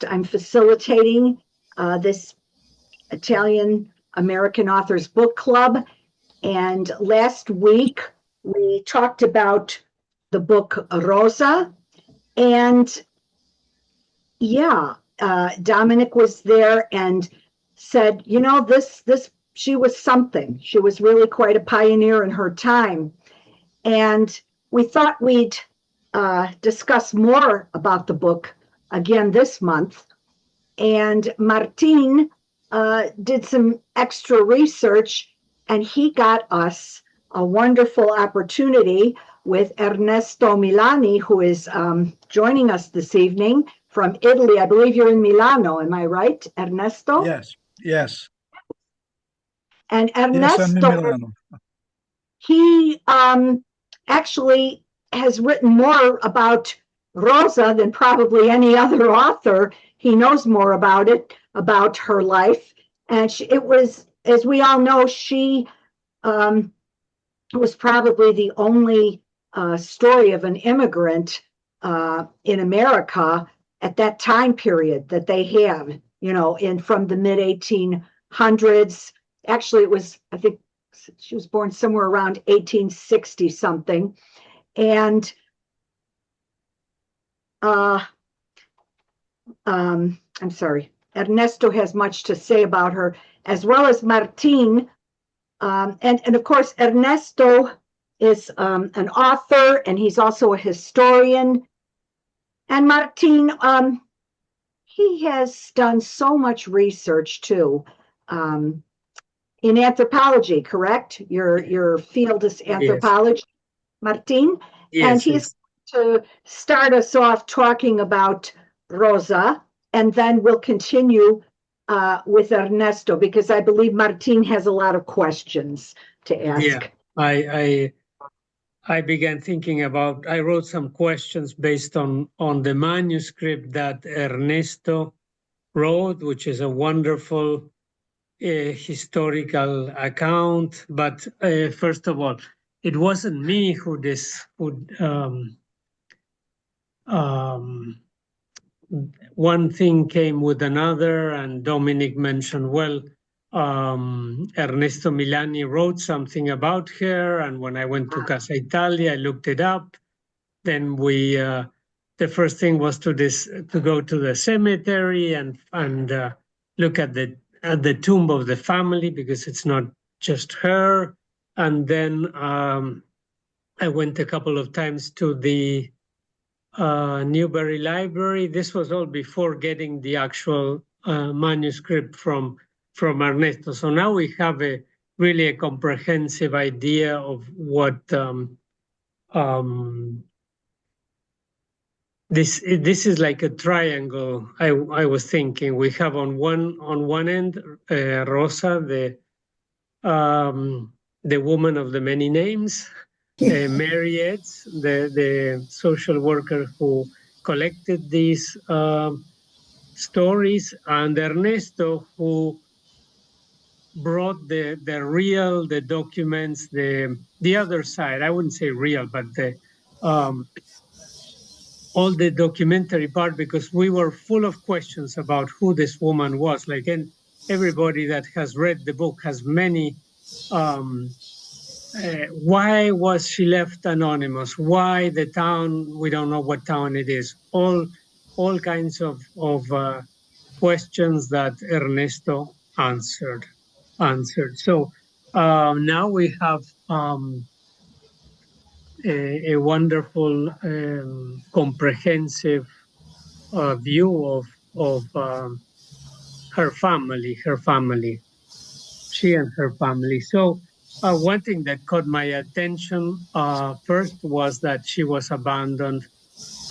I'm facilitating this Italian American Authors Book Club. And last week we talked about the book Rosa. And yeah, Dominic was there and said, you know, she was something. She was really quite a pioneer in her time. And we thought we'd discuss more about the book again this month. And Martin did some extra research, and he got us a wonderful opportunity with Ernesto Milani, who is joining us this evening from Italy. I believe you're in Milano. Am I right, Ernesto? Yes. And Yes, I'm in Ernesto, Milano. he actually has written more about Rosa than probably any other author. He knows more about it, about her life. And it was, as we all know, she was probably the only story of an immigrant in America at that time period that they have, you know, from the mid 1800s. Actually, it was, I think she was born somewhere around 1860 something. And I'm sorry, Ernesto has much to say about her, as well as Martin. And of course, Ernesto is an author, and he's also a historian. And Martin, he has done so much research too in anthropology, correct? Your field is anthropology, yes. Martin? Yes, and he's to start us off talking about Rosa, and then we'll continue with Ernesto, because I believe Martin has a lot of questions to ask. Yeah, I began thinking about, I wrote some questions based on the manuscript that Ernesto wrote, which is a wonderful historical account. But first of all, it wasn't me who one thing came with another, and Dominic mentioned, well, Ernesto Milani wrote something about her, and when I went to Casa Italia, I looked it up. Then the first thing was to go to the cemetery and look at the tomb of the family, because it's not just her. And then I went a couple of times to the Newberry Library. This was all before getting the actual manuscript from Ernesto. So now we have really a comprehensive idea of what this is like a triangle. I was thinking we have on one end Rosa, the woman of the many names. Mary Edds, the social worker who collected these stories, and Ernesto, who brought the documents, the other side. I wouldn't say real, but all the documentary part, because we were full of questions about who this woman was. Like, and everybody that has read the book has many. Why was she left anonymous? Why the town? We don't know what town it is. All kinds of questions that Ernesto answered. So now we have a wonderful, comprehensive view of her family. She and her family. So. One thing that caught my attention first was that she was abandoned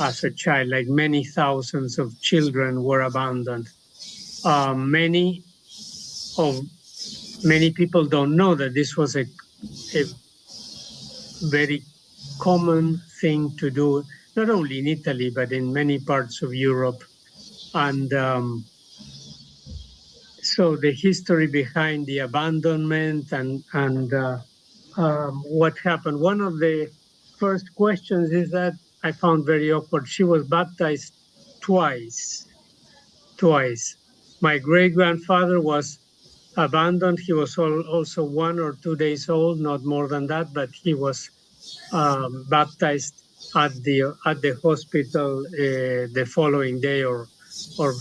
as a child, like many thousands of children were abandoned. Many people don't know that this was a very common thing to do, not only in Italy, but in many parts of Europe. And so the history behind the abandonment and what happened. One of the first questions is that I found very awkward. She was baptized twice. twice. My great-grandfather was abandoned. He was also 1 or 2 days old, not more than that, but he was baptized at the hospital the following day or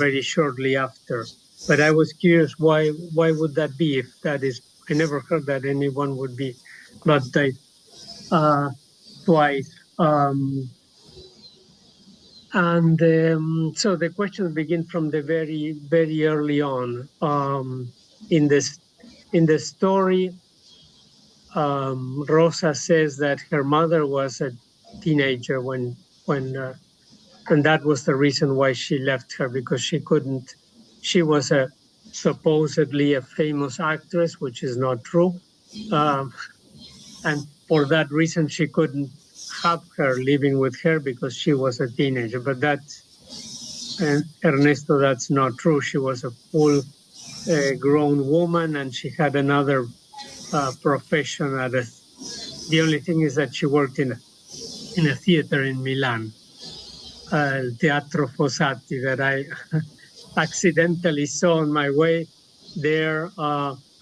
very shortly after. But I was curious why would that be? If that is, I never heard that anyone would be baptized twice. So the questions begin from the very early on. In the story, Rosa says that her mother was a teenager when and that was the reason why she left her, because she couldn't. She was supposedly a famous actress, which is not true, and for that reason she couldn't have her living with her because she was a teenager. But that's Ernesto, that's not true. She was a full grown woman, and she had another profession the only thing is that she worked in a theater in Milan, Teatro Fossati, that I accidentally saw on my way there,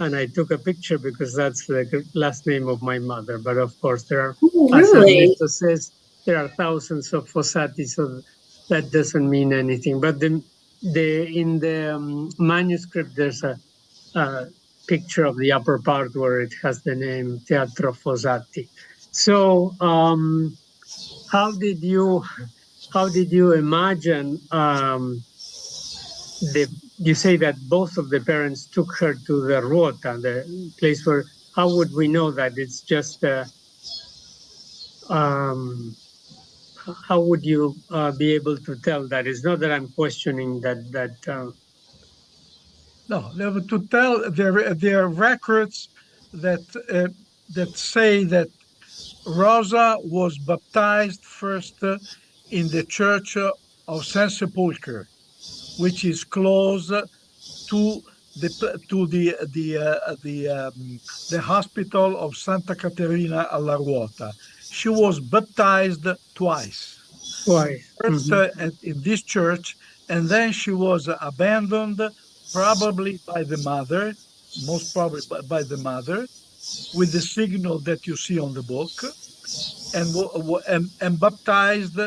and I took a picture because that's the last name of my mother. But of course, Oh, as really? Ernesto says, there are thousands of Fossati, so that doesn't mean anything. But in the manuscript, there's a picture of the upper part where it has the name Teatro Fossati. So, how did you imagine you say that both of the parents took her to the Ruota, the place where, how would we know that it's just how would you be able to tell that? It's not that I'm questioning that No, to tell there are records that that say that Rosa was baptized first in the church of Saint Sepulchre, which is close to the hospital of Santa Caterina alla Ruota. She was baptized twice. twice. First in this church, and then she was abandoned, probably by the mother, most probably by the mother, with the signal that you see on the book, and baptized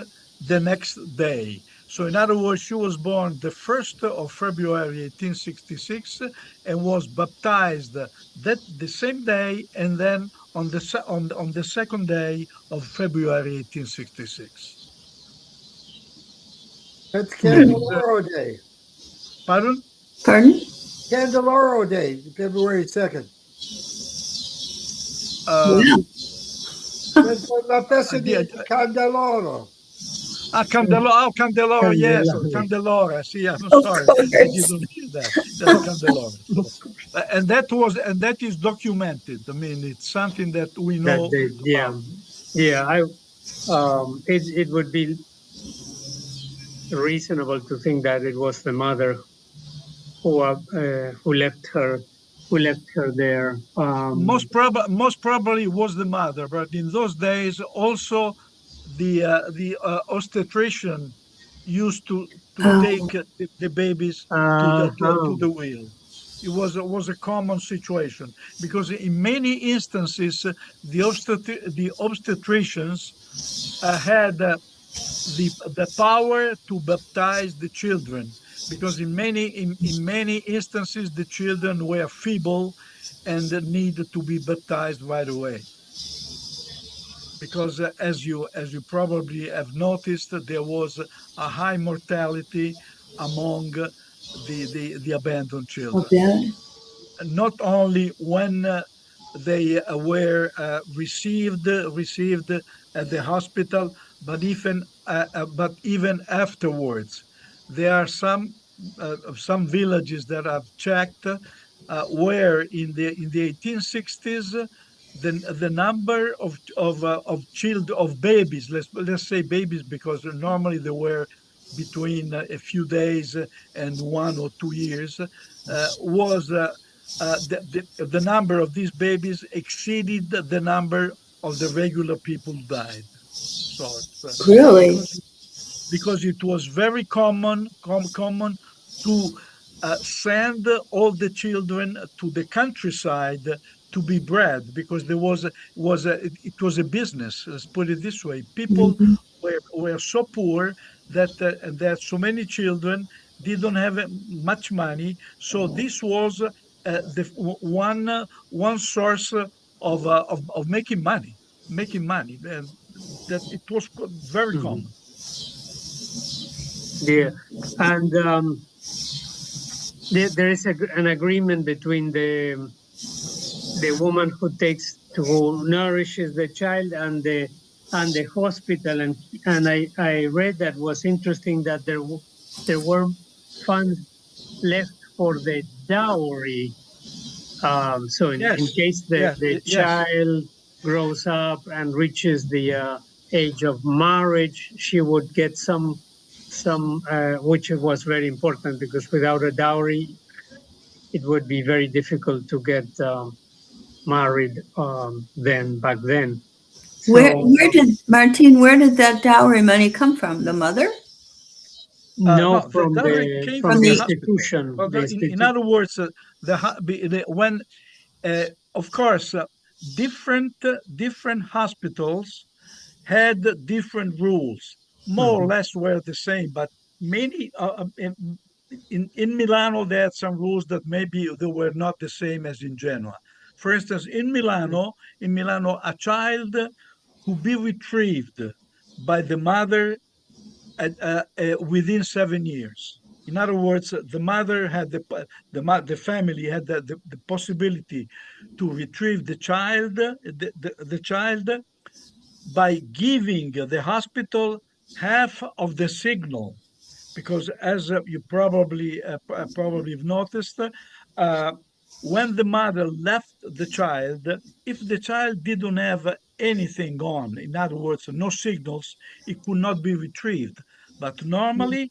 the next day. So, in other words, she was born the 1st of February 1866 and was baptized the same day, and then on the second day of February 1866. That's Candeloro Day. Pardon? Pardon? Candeloro Day, February 2nd. Uh, That's la festa di Candeloro. Candelora, yes, or Candelabro. Candelora. See, I'm Of sorry, I course. didn't hear that. That's Candelora. So, and that is documented. I mean, it's something that we That know they, about. it would be reasonable to think that it was the mother who left her there. Most probably was the mother, but in those days also the obstetrician used to take Oh, the babies to Uh-huh. the wheel. It was a common situation because in many instances the obstetricians had the power to baptize the children, because in many instances the children were feeble and needed to be baptized right away, because as you probably have noticed, there was a high mortality among the abandoned of children, that. not only when they were received at the hospital, but even afterwards. There are some villages that I've checked where in the 1860s the number of babies, let's say babies, because normally they were between a few days and 1 or 2 years, was the number of these babies exceeded the number of the regular people who died. So Really? because it was very common to send all the children to the countryside to be bred, because there it was a business. Let's put it this way: people Mhm. were so poor that so many children didn't have much money. So this was one source of making money, and that it was very Mhm. common. Yeah, and there is an agreement between the woman who takes who nourishes the child and the hospital, and I read that was interesting that there were funds left for the dowry. So in Yes, case the yes. child grows up and reaches the age of marriage, she would get some which was very important because without a dowry, it would be very difficult to get married then back then. So Where did Martine? Where did that dowry money come from? The mother? no, No, the dowry came from From from the the the hospital. institution, Well, the in institution. other words, when of course different hospitals had different rules. More or Mhm. less were the same, but many in Milano they had some rules that maybe they were not the same as in Genoa. For instance, in Milano, a child who be retrieved by the mother within 7 years. In other words, the mother had the family had the possibility to retrieve the child by giving the hospital half of the signal, because as you probably have noticed, uh, when the mother left the child, if the child didn't have anything on, in other words, no signals, it could not be retrieved. But normally,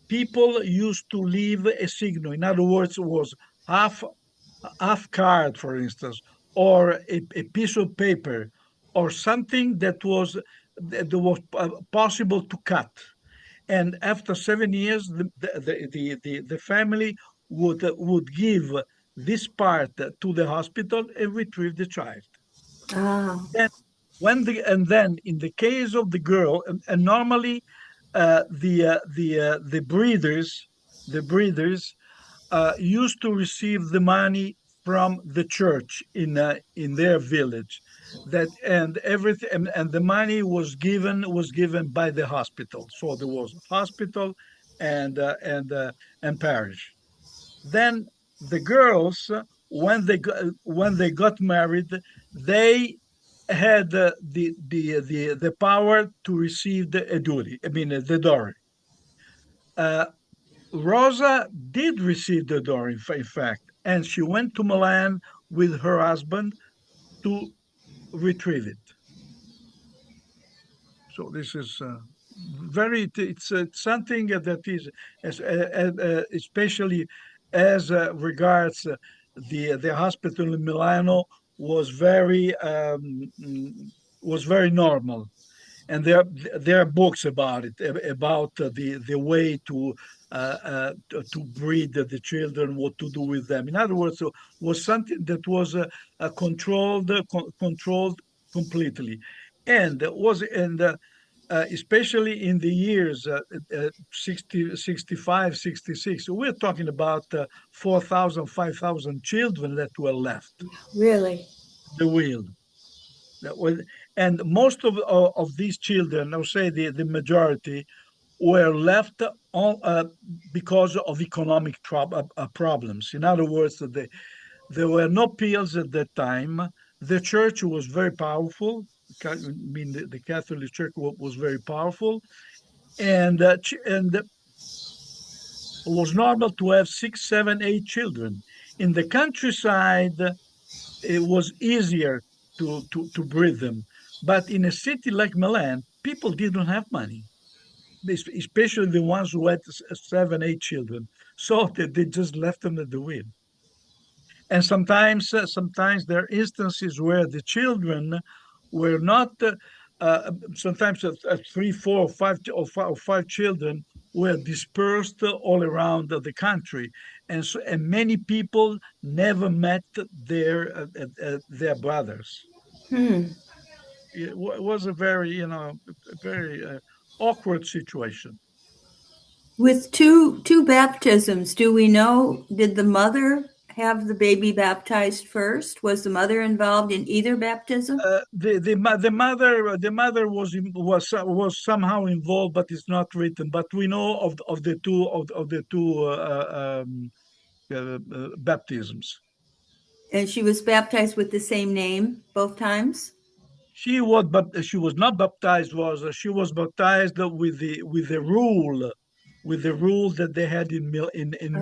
people used to leave a signal. In other words, it was half half card, for instance, or a piece of paper, or something that was possible to cut. And after 7 years, the family would give this part to the hospital and retrieve the child. ah, Then and then in the case of the girl, and normally the breeders used to receive the money from the church in their village, that and everything, and the money was given by the hospital. So there was hospital and parish. Then the girls, when they got married, they had the power to receive the eduri. I mean the dowry. Uh, Rosa did receive the door, in fact, and she went to Milan with her husband to retrieve it. So this is it's something that is, especially as regards the hospital in Milano, was very normal. And there are books about it, about the way to breed the children, what to do with them. In other words, was something that was controlled completely, and especially in the years 60, 65, 66, we're talking about 4,000, 5,000 children that were left really? the wheel. That was, and most of these children, I would say the majority, were left because of economic problems. In other words, there were no pills at that time. The church was very powerful. I mean, the Catholic Church was very powerful, and it was normal to have six, seven, eight children. In the countryside, it was easier to breed them. But in a city like Milan, people didn't have money, especially the ones who had seven, eight children. So they just left them at the wheel. And sometimes there are instances where the children were not. Sometimes three, four, five, or five children were dispersed all around the country, and so and many people never met their brothers. Hmm. It was a very, a very awkward situation. With two baptisms, do we know, did the mother have the baby baptized first? Was the mother involved in either baptism? The mother was somehow involved, but it's not written. But we know of the two baptisms. And she was baptized with the same name both times? She was not baptized. She was baptized with the rule that they had in Oh,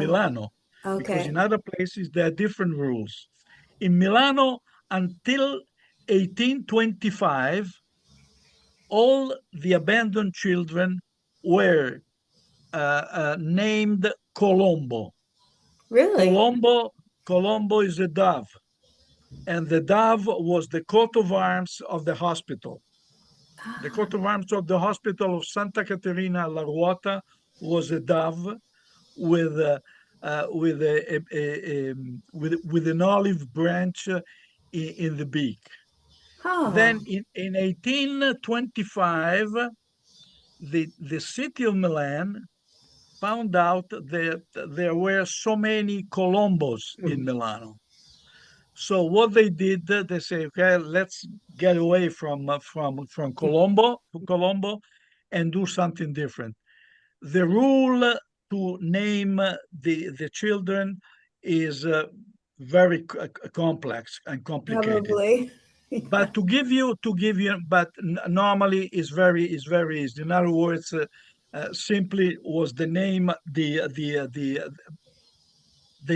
Milano, because okay. in other places there are different rules. In Milano, until 1825, all the abandoned children were named Colombo. Really? Colombo, Colombo is a dove, and the dove was the coat of arms of the hospital. The coat of arms of the hospital of Santa Caterina alla Ruota was a dove with with an olive branch in the beak. Oh, Then in 1825, the city of Milan found out that there were so many Colombos in Milano. So what they did, they say, okay, let's get away from Colombo, and do something different. The rule to name the children is very complex and complicated. probably. But but normally is very easy. In other words, simply was the name the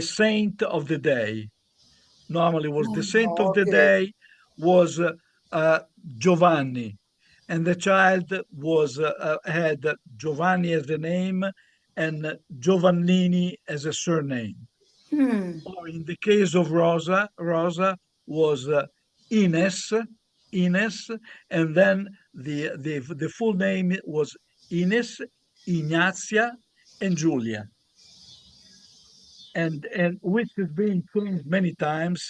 saint of the day. Normally was the saint of the Okay. day was uh, Giovanni, and the child was had Giovanni as the name and Giovannini as a surname. Hmm. Or in the case of Rosa, Rosa was Ines, Ines, and then the full name was Ines, Ignazia, and Julia, and which has been changed many times,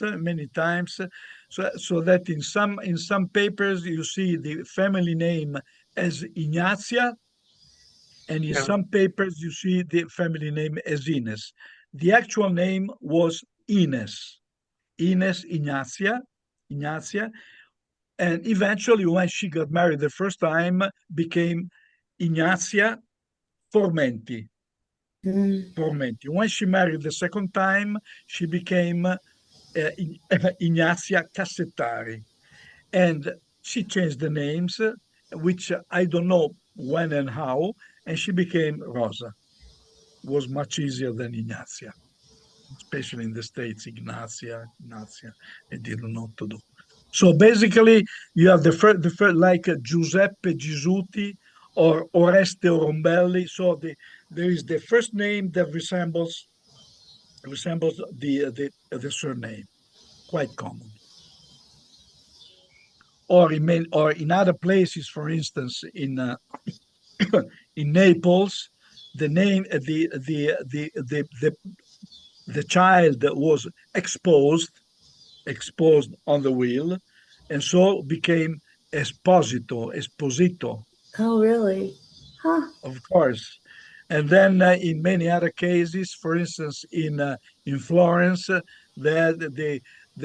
so that in some papers you see the family name as Ignazia, and in Yeah. some papers you see the family name as Ines. The actual name was Ines. Ines Ignazia, and eventually when she got married the first time, became Ignazia Formenti. Hmm. Formenti. When she married the second time, she became Ignazia Cassettari, and she changed the names, which I don't know when and how, and she became Rosa. Was much easier than Ignazia, especially in the States. Ignazia, they didn't know what to do. So basically, you have the first like Giuseppe Gisuti or Oreste Orombelli. So there is the first name that resembles the surname, quite common. Or in other places, for instance, in Naples, the name the child was exposed on the wheel, and so became Esposito, Oh, really? Huh. of course. And then in many other cases, for instance, in Florence, the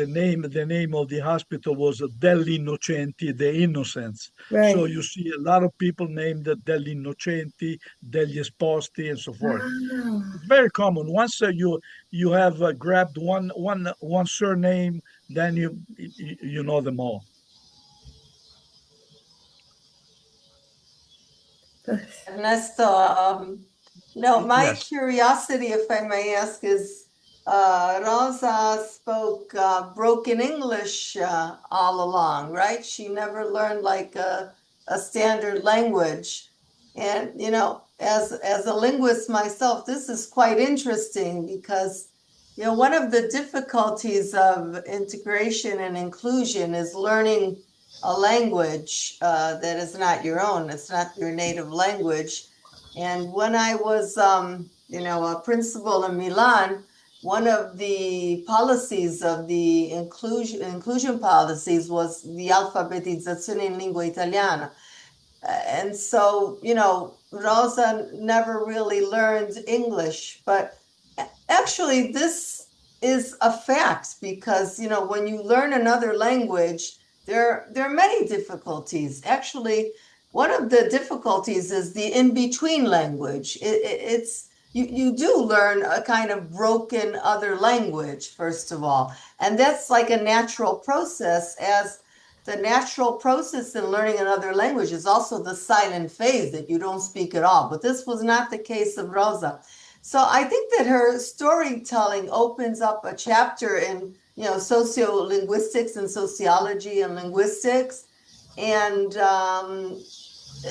name of the hospital was Degli Innocenti, the Innocents. So Right. you see a lot of people named Degli Innocenti, Degli Esposti, and so forth. Ah. It's very common. Once you have grabbed one surname, then you know them all. Ernesto, no, my Yes. curiosity, if I may ask, is Rosa spoke broken English all along, right? She never learned like a standard language. And, as a linguist myself, this is quite interesting because, one of the difficulties of integration and inclusion is learning a language that is not your own, it's not your native language. And when I was, a principal in Milan, one of the policies of the inclusion policies was the alfabetizzazione in lingua italiana. And so, Rosa never really learned English, but actually, this is a fact because, when you learn another language, there are many difficulties. Actually, one of the difficulties is the in-between language. It's you do learn a kind of broken other language, first of all, and that's like a natural process, as the natural process in learning another language is also the silent phase that you don't speak at all. But this was not the case of Rosa. So I think that her storytelling opens up a chapter in, sociolinguistics and sociology and linguistics. And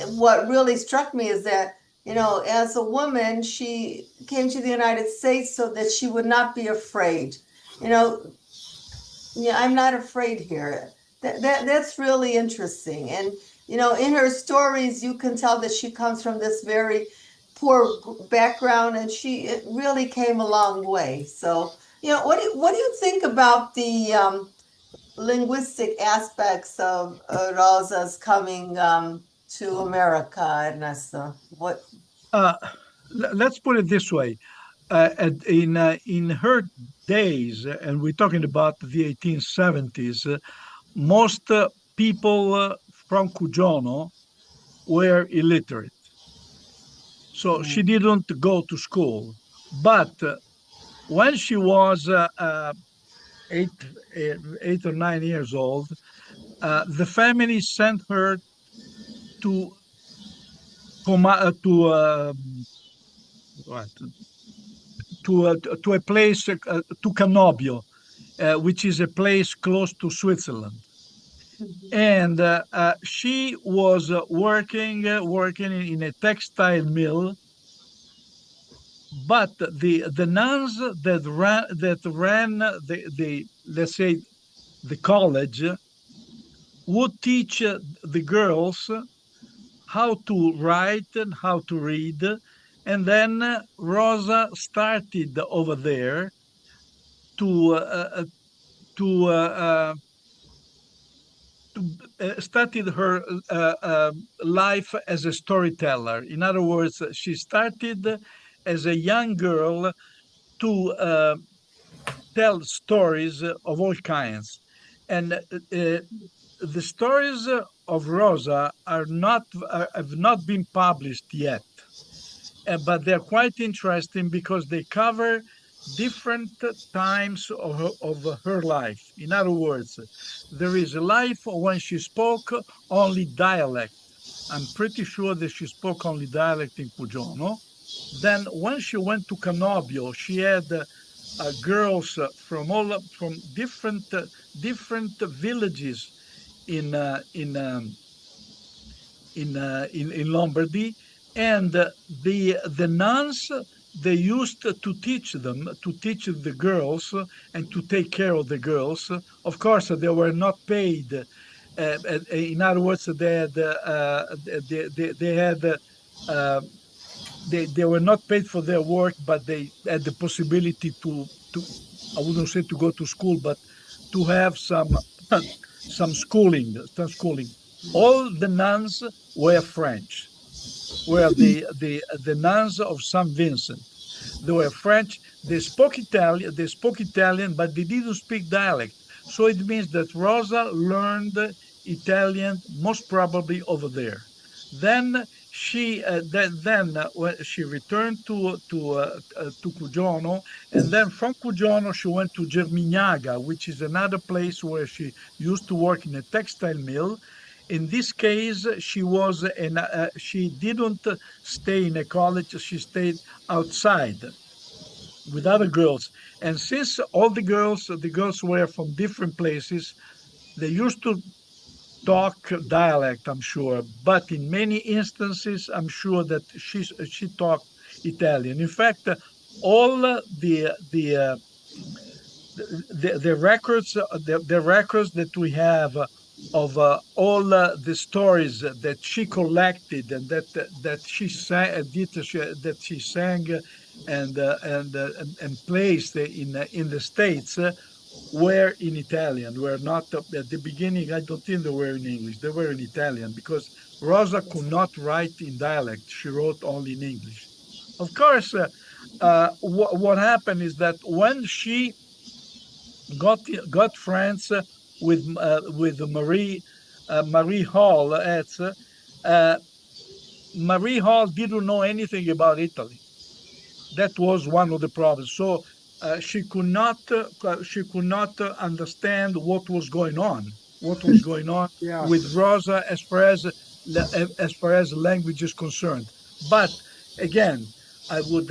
what really struck me is that, as a woman, she came to the United States so that she would not be afraid. I'm not afraid here. That's really interesting. And, in her stories, you can tell that she comes from this very poor background, and she really came a long way. So, what do you think about the linguistic aspects of Rosa's coming to America, Ernesto? What? Let's put it this way. In her days, and we're talking about the 1870s, most people from Cugiono were illiterate. So she didn't go to school. But when she was eight, 8 or 9 years old, the family sent her to to what, to a place to Cannobio, which is a place close to Switzerland. And she was working in a textile mill. But the nuns that ran the let's say the college would teach the girls how to write and how to read. And then Rosa started over there to to uh, uh, started her life as a storyteller. In other words, she started as a young girl to tell stories of all kinds. And the stories of Rosa have not been published yet, but they're quite interesting because they cover different times of her life. In other words, there is a life when she spoke only dialect. I'm pretty sure that she spoke only dialect in Pugiono. Then when she went to Cannobio, she had girls from different villages in in Lombardy, and the nuns, they used to teach the girls and to take care of the girls. Of course, they were not paid. In other words, they had they were not paid for their work, but they had the possibility to I wouldn't say to go to school, but to have some schooling. All the nuns were French, were the nuns of Saint Vincent. They were French. They spoke Italian. They spoke Italian, but they didn't speak dialect. So it means that Rosa learned Italian most probably over there. Then when she returned to Cugiono, and then from Cugiono she went to Germignaga, which is another place where she used to work in a textile mill. In this case, she didn't stay in a college. She stayed outside with other girls. And since all the girls were from different places, they used to talk dialect, I'm sure, but in many instances, I'm sure that she talked Italian. In fact, all the records that we have all the stories that she collected and that she sang, that she sang and placed in the States were in Italian. Were not at the beginning. I don't think they were in English. They were in Italian because Rosa could not write in dialect. She wrote only in English. Of course, what happened is that when she got friends with Marie Hall, uh, Marie Hall didn't know anything about Italy. That was one of the problems. So she could not understand what was going on Yeah. with Rosa as far as language is concerned. But again, I would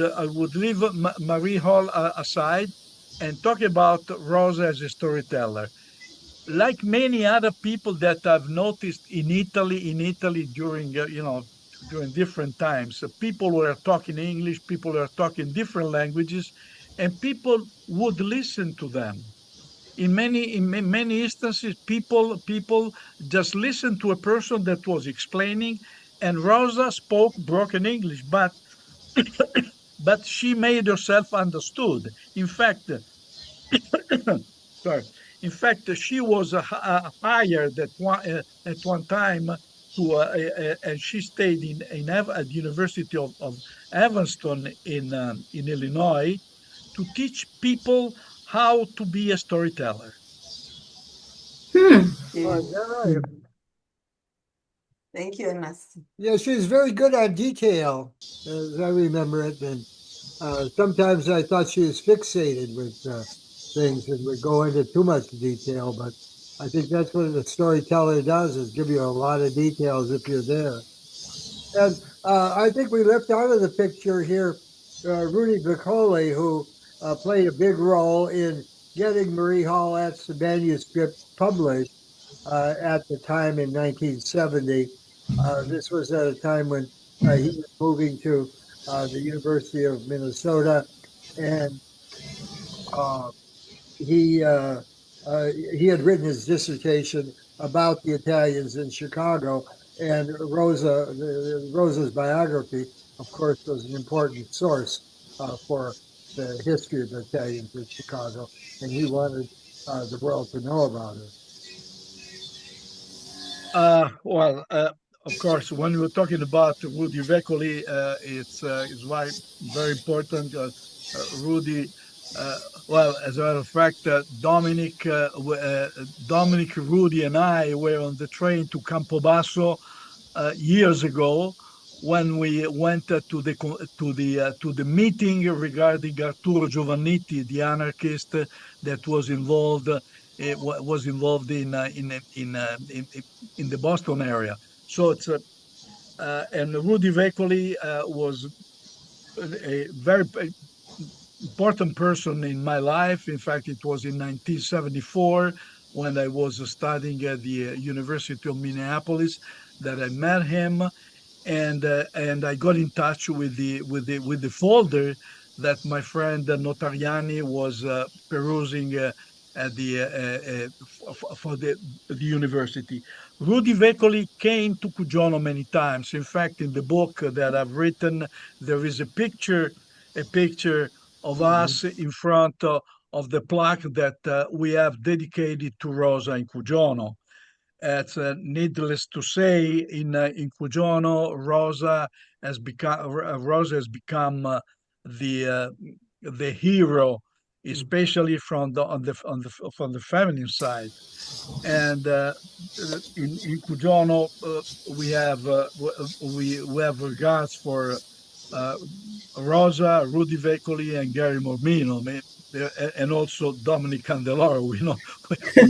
leave Marie Hall aside and talk about Rosa as a storyteller. Like many other people that I've noticed in Italy during during different times, people were talking English, people were talking different languages, and people would listen to them. In many instances, people just listened to a person that was explaining, and Rosa spoke broken English, but she made herself understood. In fact, sorry. In fact, she was hired at one time and she stayed at the University of Evanston in Illinois to teach people how to be a storyteller. Hmm. Oh, Yeah. is that right? Thank you, Ernesto. Yeah, she was very good on detail, as I remember it. And sometimes I thought she was fixated with things and would go into too much detail. But I think that's what a storyteller does, is give you a lot of details if you're there. And I think we left out of the picture here Rudy Piccoli, who played a big role in getting Marie Hollett's manuscript published at the time in 1970. This was at a time when he was moving to the University of Minnesota, and uh, he uh, he had written his dissertation about the Italians in Chicago, and Rosa's biography, of course, was an important source for the history of the Italians in Chicago, and he wanted the world to know about her. Well, of course, when we're talking about Rudy Vecoli, it's why very important. Rudy, uh, well, as a matter of fact, Dominic, Rudy, and I were on the train to Campobasso years ago when we went to the meeting regarding Arturo Giovannitti, the anarchist that was involved in the Boston area. So it's and Rudy Vecoli was a very important person in my life. In fact, it was in 1974 when I was studying at the University of Minneapolis that I met him, and I got in touch with the folder that my friend Notariani was perusing at the for the university. Rudy Vecoli came to Cugiono many times. In fact, in the book that I've written, there is a picture of Mhm. us in front of the plaque that we have dedicated to Rosa in Cugiono. It's needless to say, in Cugiono, Rosa has become the hero, especially from the feminine side. And in Cugiono, we have regards for uh, Rosa, Rudy Vecoli, and Gary Mormino, and also Dominic Candelaro. We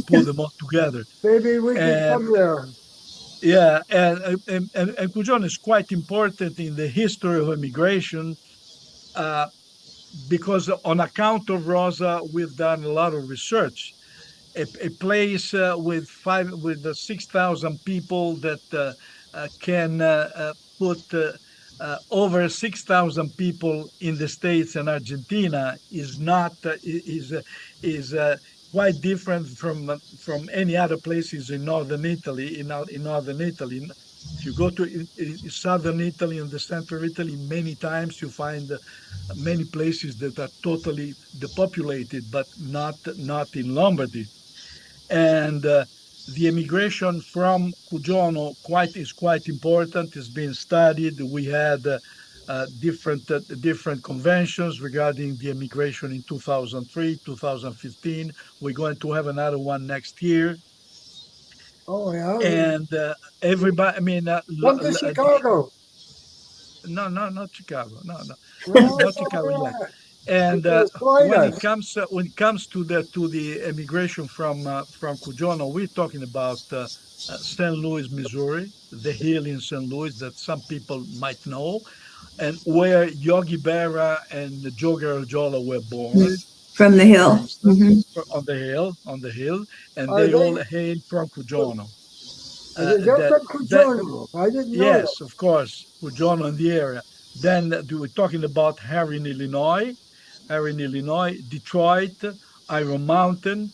put them all together. Maybe we could And come there. yeah, and Cujon is quite important in the history of immigration uh, because on account of Rosa, we've done a lot of research. A place with 6,000 people that can put over 6,000 people in the States and Argentina is not is quite different from any other places in northern Italy. In northern Italy, if you go to southern Italy and the central Italy, many times you find many places that are totally depopulated, but not in Lombardy. And the immigration from Cugiono is quite important. It's been studied. We had different conventions regarding the immigration in 2003, 2015. We're going to have another one next year. Oh, yeah. And everybody, I mean, Come to Chicago. no, no, not Chicago. No, no, Well, not so Chicago do yet. I. And Because join us. when it comes to the immigration from Cujono, we're talking about St. Louis, Missouri, the hill in St. Louis that some people might know, and where Yogi Berra and Joe Garagiola were born, From the for hill. instance, Mhm. on the hill, and Are they they, all hail from Cujono. they're That from that Cujono. I didn't know that. Yes, of course, Cujono in the area. Then we're talking about Harry in Illinois, Detroit, Iron Mountain,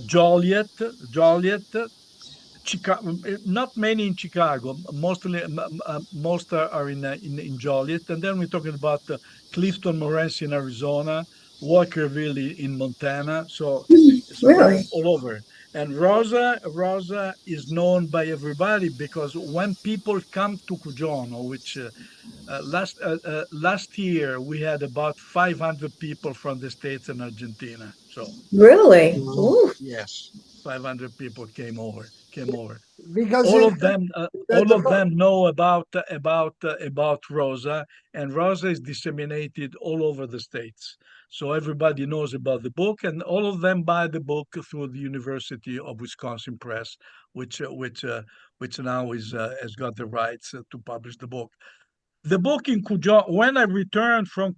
Joliet, Chicago. Not many in Chicago. Mostly, most are in Joliet. And then we're talking about Clifton, Morenci in Arizona, Walkerville in Montana. So it's spread Really? all over. And Rosa is known by everybody because when people come to Cujono, which last year we had about 500 people from the States and Argentina. So Really? Wow. Ooh. yes, 500 people came over. Because all they of them uh, read all the of book. them know about Rosa, and Rosa is disseminated all over the states. So everybody knows about the book, and all of them buy the book through the University of Wisconsin Press, which now has got the rights to publish the book. The book in Cujo. When I returned from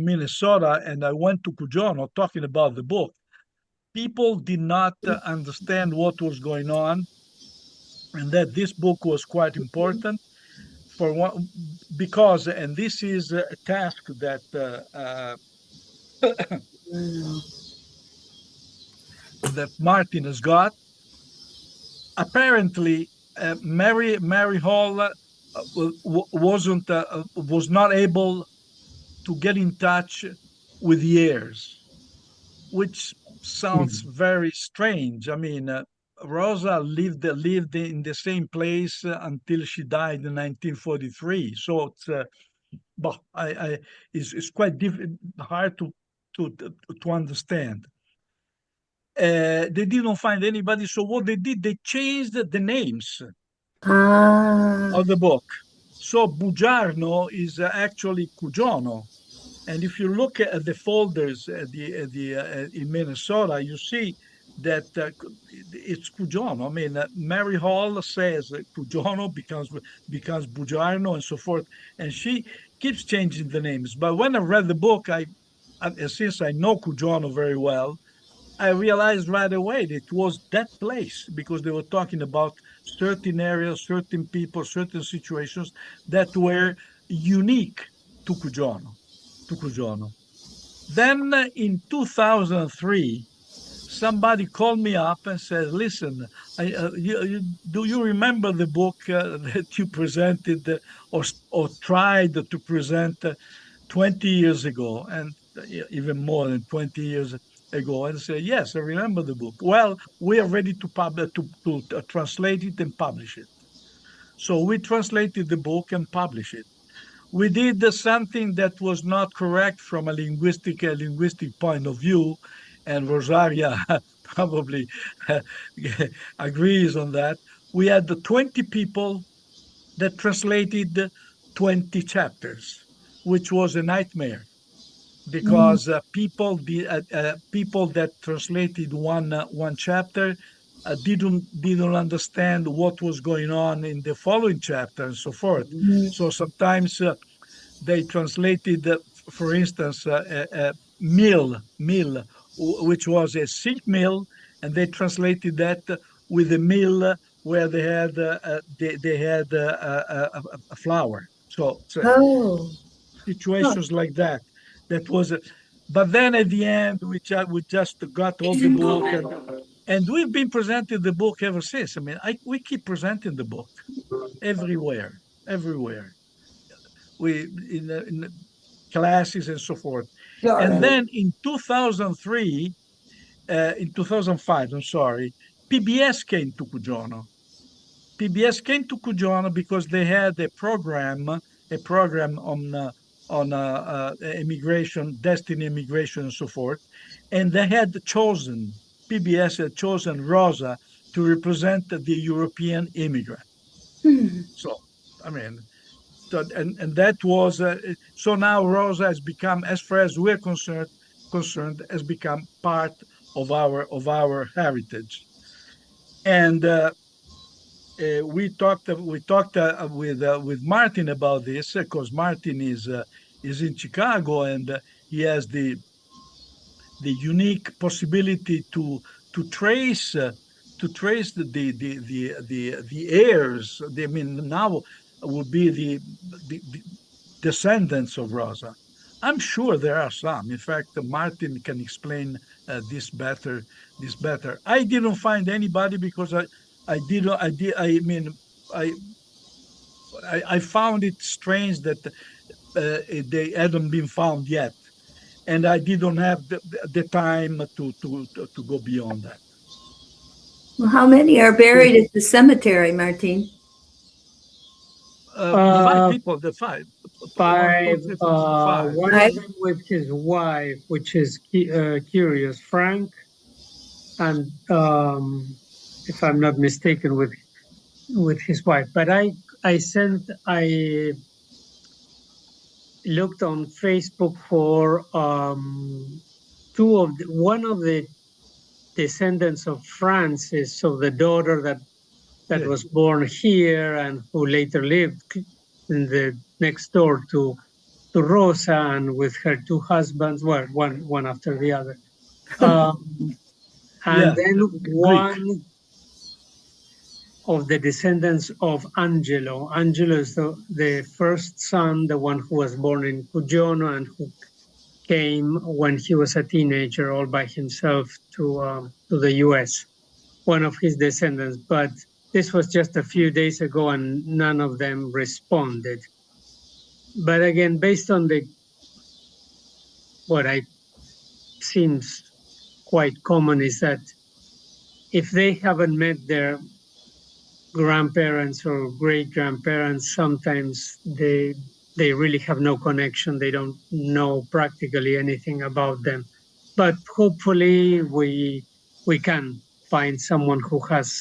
Minnesota and I went to Cujono talking about the book, people did not understand what was going on, and that this book was quite important for one, because, and this is a task that Martin has got. Apparently, Mary Hall was not able to get in touch with the heirs, which sounds very strange. I mean, Rosa lived in the same place until she died in 1943. So but it's quite hard to understand. They didn't find anybody, so what they did, they changed the names Ah. of the book. So Bugiarno is actually Cugiono. And if you look at the folders in Minnesota, you see that it's Cugiono. I mean, Mary Hall says Cugiono becomes Bugiarno and so forth, and she keeps changing the names. But when I read the book, since I know Cugiono very well, I realized right away that it was that place because they were talking about certain areas, certain people, certain situations that were unique to Cugiono. To Cugiono. Then in 2003, somebody called me up and said, "Listen, do you remember the book that you presented or tried to present 20 years ago, and even more than 20 years ago?" And say, "Yes, I remember the book." Well, we are ready to translate it and publish it. So we translated the book and published it. We did something that was not correct from a linguistic point of view, and Rosaria probably agrees on that. We had the 20 people that translated 20 chapters, which was a nightmare Mm. because people that translated one chapter didn't understand what was going on in the following chapter and so forth. So sometimes they translated, for instance, mill, which was a silk mill, and they translated that with a mill where they had a flower. So Oh. Huh. situations like that. That was. But then at the end, we just got all the book, and we've been presenting the book ever since. I mean, we keep presenting the book everywhere, everywhere. We in classes and so forth. And then in 2003, in 2005, I'm sorry, PBS came to Cugiono. PBS came to Cugiono because they had a program on immigration, destiny immigration, and so forth, and they had chosen PBS had chosen Rosa to represent the European immigrant. So, I mean, and that was so now Rosa has become, as far as we're concerned, has become part of our heritage. And we talked with Martin about this because Martin is in Chicago, and he has the unique possibility to trace the heirs. I mean, now would be the descendants of Rosa. I'm sure there are some. In fact, Martin can explain this better. This better. I didn't find anybody because I did. I did. I mean, I I found it strange that they hadn't been found yet, and I didn't have the time to go beyond that. Well, how many are buried at the cemetery, Martin? Five Uh, people. The five. five. Five. One Five? of them with his wife, which is curious, Frank, and if I'm not mistaken, with his wife. But I looked on Facebook for one of the descendants of Francis, so the daughter that Yeah. was born here and who later lived in the next door to Rosa and with her two husbands, well, one after the other. And Yeah. then Greek. one of the descendants of Angelo. Angelo is the first son, the one who was born in Cugiono and who came when he was a teenager all by himself to the US, one of his descendants. But this was just a few days ago and none of them responded. But again, based on what I seems quite common is that if they haven't met their grandparents or great grandparents, sometimes they really have no connection. They don't know practically anything about them. But hopefully we can find someone who has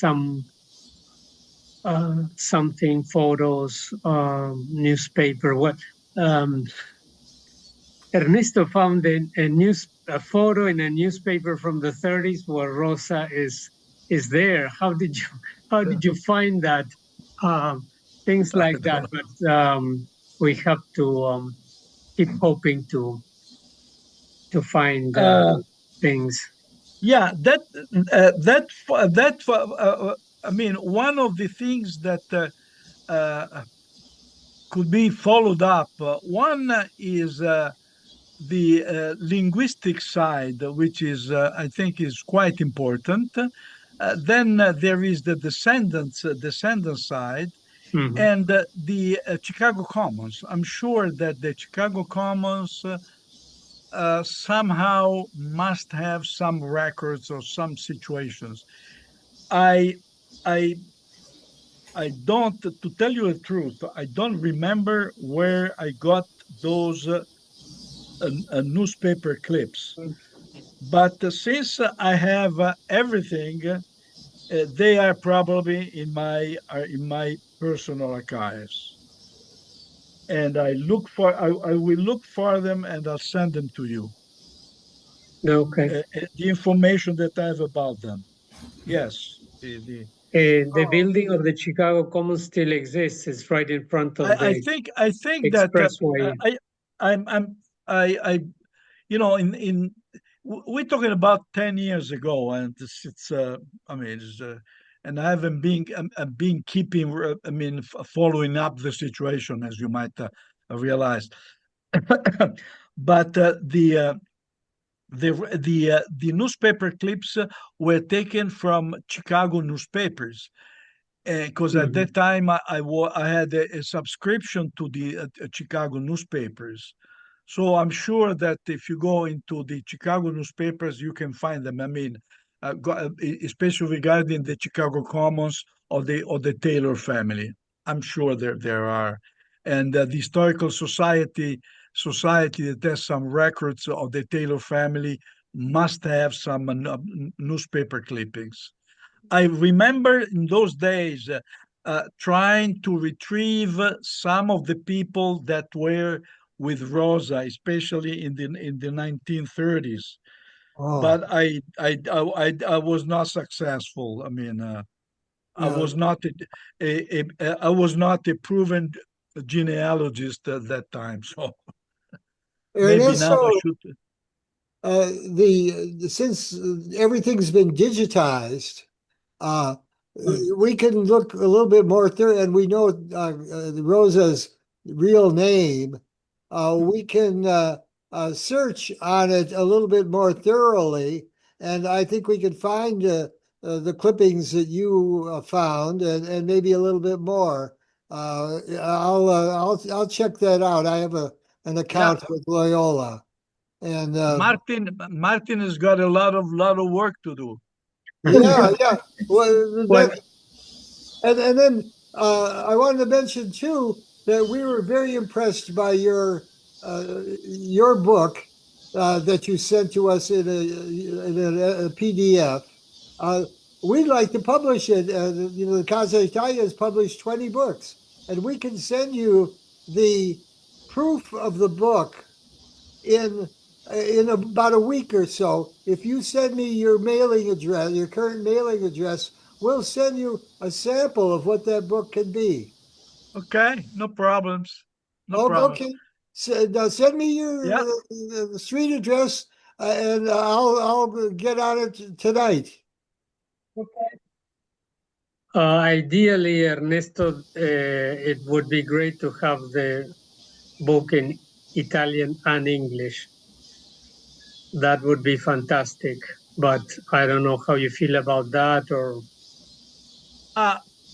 something, photos, newspaper. What Ernesto found a photo in a newspaper from the 30s where Rosa is there. How did you find that? Um, Things I like don't that. know. But we have to keep hoping to find Uh, things. yeah, I mean, one of the things that uh, could be followed up. One is the linguistic side, which is I think is quite important. Then there is the descendant side, Mhm. and the Chicago Commons. I'm sure that the Chicago Commons somehow must have some records or some situations. I I I don't, to tell you the truth, I don't remember where I got those newspaper clips. But since I have everything, they are probably in my personal archives, and I will look for them and I'll send them to you. Okay. The information that I have about them. Yes, The oh, building of the Chicago Commons still exists. It's right in front of the I think that expressway. I'm I in we're talking about 10 years ago, and it's I mean and I haven't been I've been keeping I mean following up the situation, as you might realize. But the newspaper clips were taken from Chicago newspapers, because at that time I had a subscription to the Chicago newspapers. So I'm sure that if you go into the Chicago newspapers, you can find them. I mean, especially regarding the Chicago Commons or the Taylor family. I'm sure there are, and the historical society that has some records of the Taylor family must have some newspaper clippings. I remember in those days trying to retrieve some of the people that were with Rosa, especially in the 1930s. Oh, But I was not successful. I mean, I yeah. was not I was not a proven genealogist at that time. So maybe now I Ernesto, should. since everything's been digitized, uh, Mm. we can look a little bit more thorough, and we know Rosa's real name. We can search on it a little bit more thoroughly, and I think we can find the clippings that you found, and maybe a little bit more. I'll check that out. I have an Yeah, account with Loyola, and Martin has got a lot of work to do. yeah, yeah. Well, Well, and then I wanted to mention too that we were very impressed by your book that you sent to us in a PDF. Uh, we'd like to publish it. The Casa Italia has published 20 books, and we can send you the proof of the book in about a week or so. If you send me your mailing address, your current mailing address, we'll send you a sample of what that book can be. Okay, no problems. No Oh, problems. okay. So, now send me your Yeah. street address, and I'll get on it tonight. Ideally, Ernesto, it would be great to have the book in Italian and English. That would be fantastic. But I don't know how you feel about that, or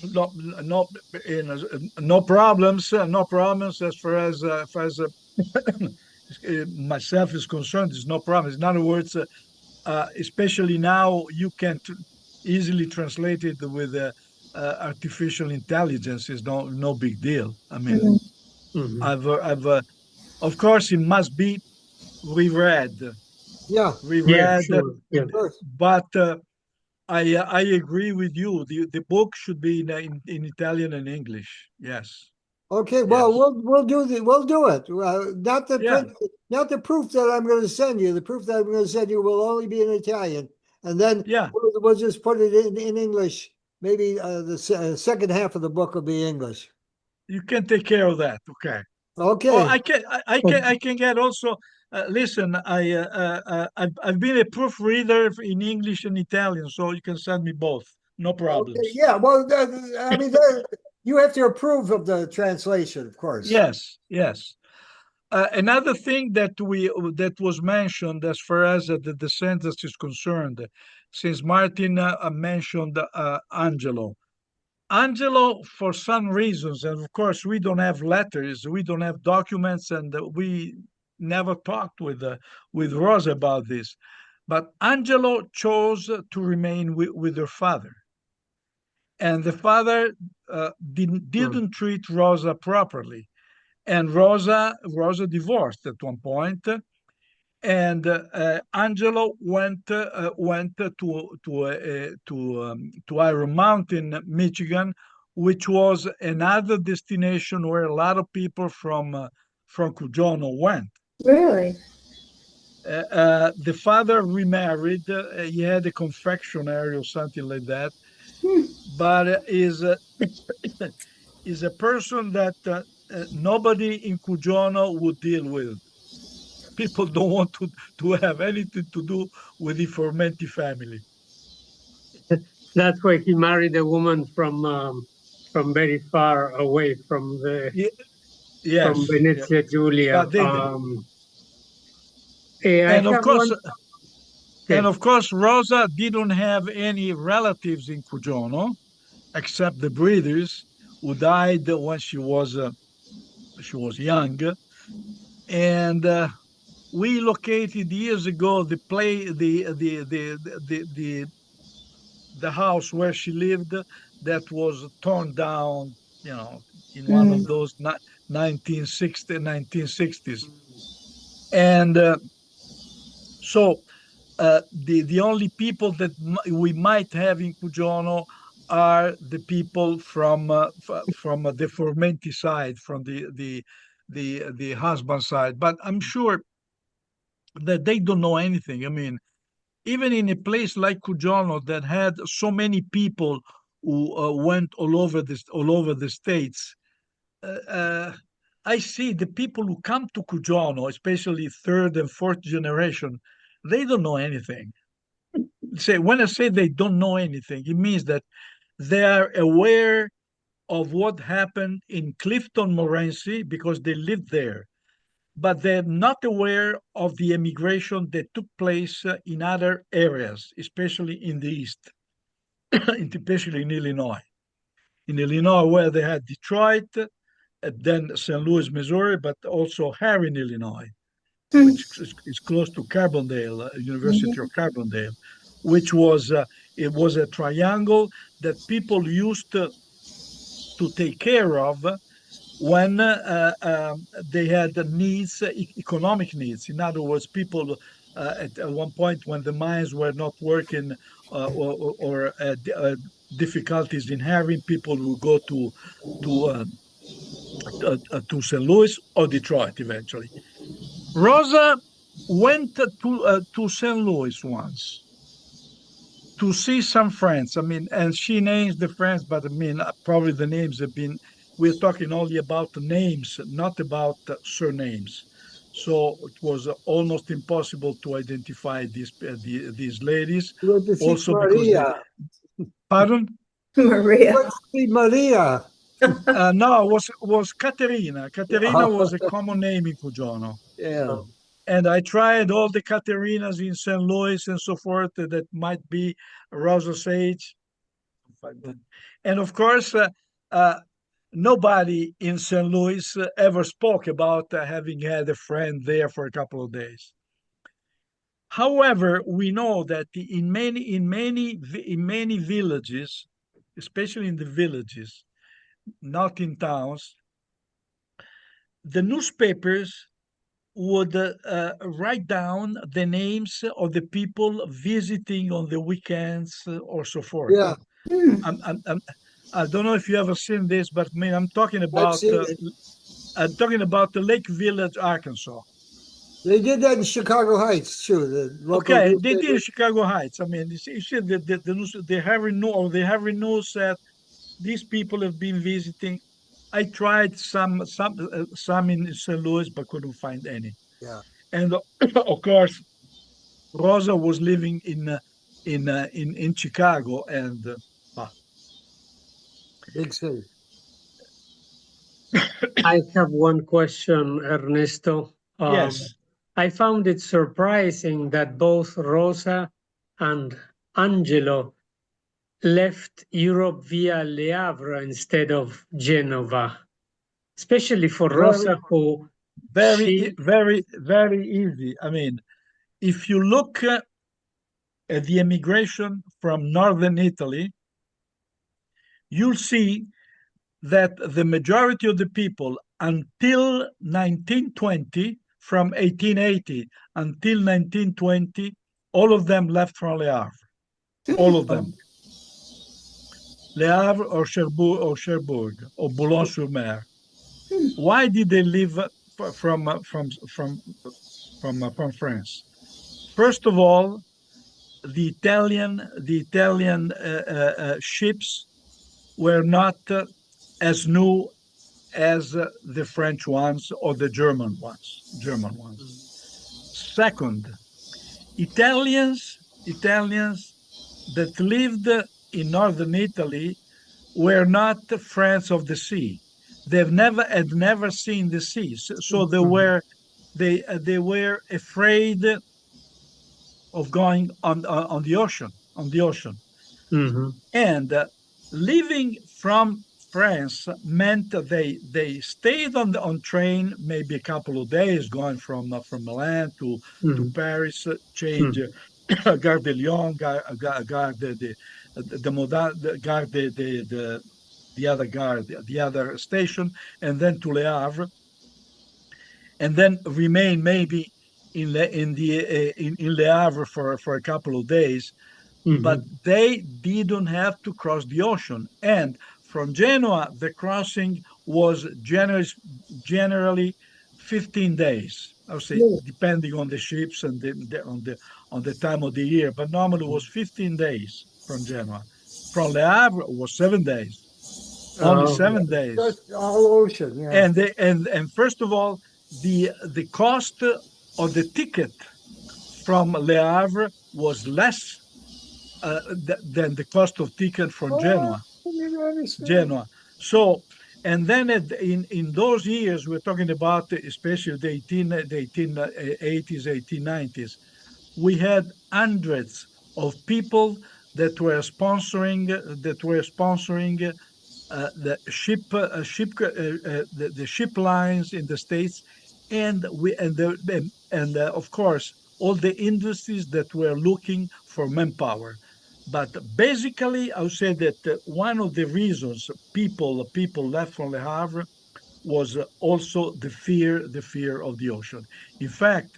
No, no, no problems. No problems as far as myself is concerned. There's no problems. In other words, especially now, you can easily translate it with artificial intelligence. Is no big deal. I mean, I've of course it must be reread, Yeah, yeah, reread, sure, yeah. of course. but I agree with you. The book should be in Italian and English. Yes. Okay, well, Yes. we'll do it. Not the Yeah. not the proof that I'm going to send you. The proof that I'm going to send you will only be in Italian, and then Yeah. we'll just put it in English. Maybe the second half of the book will be English. You can take care of that. Okay. Oh, Okay. I can get also. Listen, I've been a proofreader in English and Italian, so you can send me both. No Okay. problems. Yeah. Well, I mean, you have to approve of the translation, of course. Yes. Yes. Another thing that was mentioned as far as the sentence is concerned, since Martin mentioned Angelo. Angelo, for some reasons, and of course, we don't have letters, we don't have documents, and we never talked with Rosa about this. But Angelo chose to remain with her father, and the father didn't treat Rosa properly, and Rosa divorced at one point, and Angelo went to Iron Mountain, Michigan, which was another destination where a lot of people from Cujono went. Really? The father remarried. He had a confectionery or something like that, but is a person that nobody in Cujono would deal with. People don't want to have anything to do with the Formenti family. That's why he married a woman from very far away from Yes, yeah. Venezia Giulia. But they, I and of have course, one. And of course, Rosa didn't have any relatives in Cugiono except the breeders who died when she was young. And we located years ago the house where she lived that was torn down, in one of those 1960s. And so the only people that we might have in Cugiono are the people from the Formenti side, from the husband side. But I'm sure that they don't know anything. I mean, even in a place like Cugiono that had so many people who went all over the states, I see the people who come to Cugiono, especially third and fourth generation, they don't know anything. When I say they don't know anything, it means that they are aware of what happened in Clifton, Morency, because they lived there, but they're not aware of the emigration that took place in other areas, especially in the East, especially in Illinois. In Illinois, where they had Detroit, then St. Louis, Missouri, but also Havre in Illinois, which is close to Carbondale, University of Carbondale, which was it was a triangle that people used to take care of when they had needs, economic needs. In other words, people at one point when the mines were not working or difficulties in hiring, people would go to uh, to St. Louis or Detroit eventually. Rosa went to St. Louis once to see some friends. I mean, and she names the friends, but I mean, probably the names have been, we're talking only about the names, not about surnames. So it was almost impossible to identify these ladies. You went to see Also because they, Maria. pardon? Maria. Went to see Maria. No, was Caterina. Caterina was a common name in Cugiono. Yeah. And I tried all the Caterinas in St. Louis and so forth that might be Rosa's age. And of course, nobody in St. Louis ever spoke about having had a friend there for a couple of days. However, we know that in many villages, especially in the villages, not in towns, the newspapers would write down the names of the people visiting on the weekends or so forth. Yeah. I don't know if you ever seen this, but I mean, I've seen it. I'm talking about the Lake Village, Arkansas. They did that in Chicago Heights too. The local Okay, they did in newspaper. Chicago Heights. I mean, you see the news, they have news that these people have been visiting. I tried some in St. Louis, but couldn't find any. Yeah. And of course, Rosa was living in Chicago, and Big city. I have one question, Ernesto. yes, I found it surprising that both Rosa and Angelo left Europe via Le Havre instead of Genova, especially for Rosa, who she very easy. I mean, if you look at the emigration from northern Italy, you'll see that the majority of the people until 1920, from 1880 until 1920, all of them left from Le Havre. All of them. Le Havre or Cherbourg or Boulogne-sur-Mer. Why did they leave from France? First of all, the Italian ships were not as new as the French ones or the German ones. Second, Italians that lived in northern Italy were not friends of the sea. Had never seen the sea, so they were afraid of going on the ocean, Mhm. and leaving from France meant they stayed on train maybe a couple of days, going from Milan to Mhm. Paris, change Mhm. Gare de Lyon, Gare the Moda, Gare the other Gare, the other station, and then to Le Havre, and then remain maybe in Le Havre for a couple of days, but Mhm. they didn't have to cross the ocean. And from Genoa, the crossing was generally 15 days. I would say, depending on the ships and on the time of the year, but normally it was 15 days from Genoa. From Le Havre, it was 7 days, only Oh, 7 days. Just all ocean, yeah. And first of all, the cost of the ticket from Le Havre was less than the cost of ticket from Oh, Genoa. I didn't understand. Genoa. So, and then in those years, we're talking about especially the 1880s, 1890s, we had hundreds of people that were sponsoring the ship lines in the states, and of course all the industries that were looking for manpower. But basically, I would say that one of the reasons people left from Le Havre was also the fear of the ocean. In fact,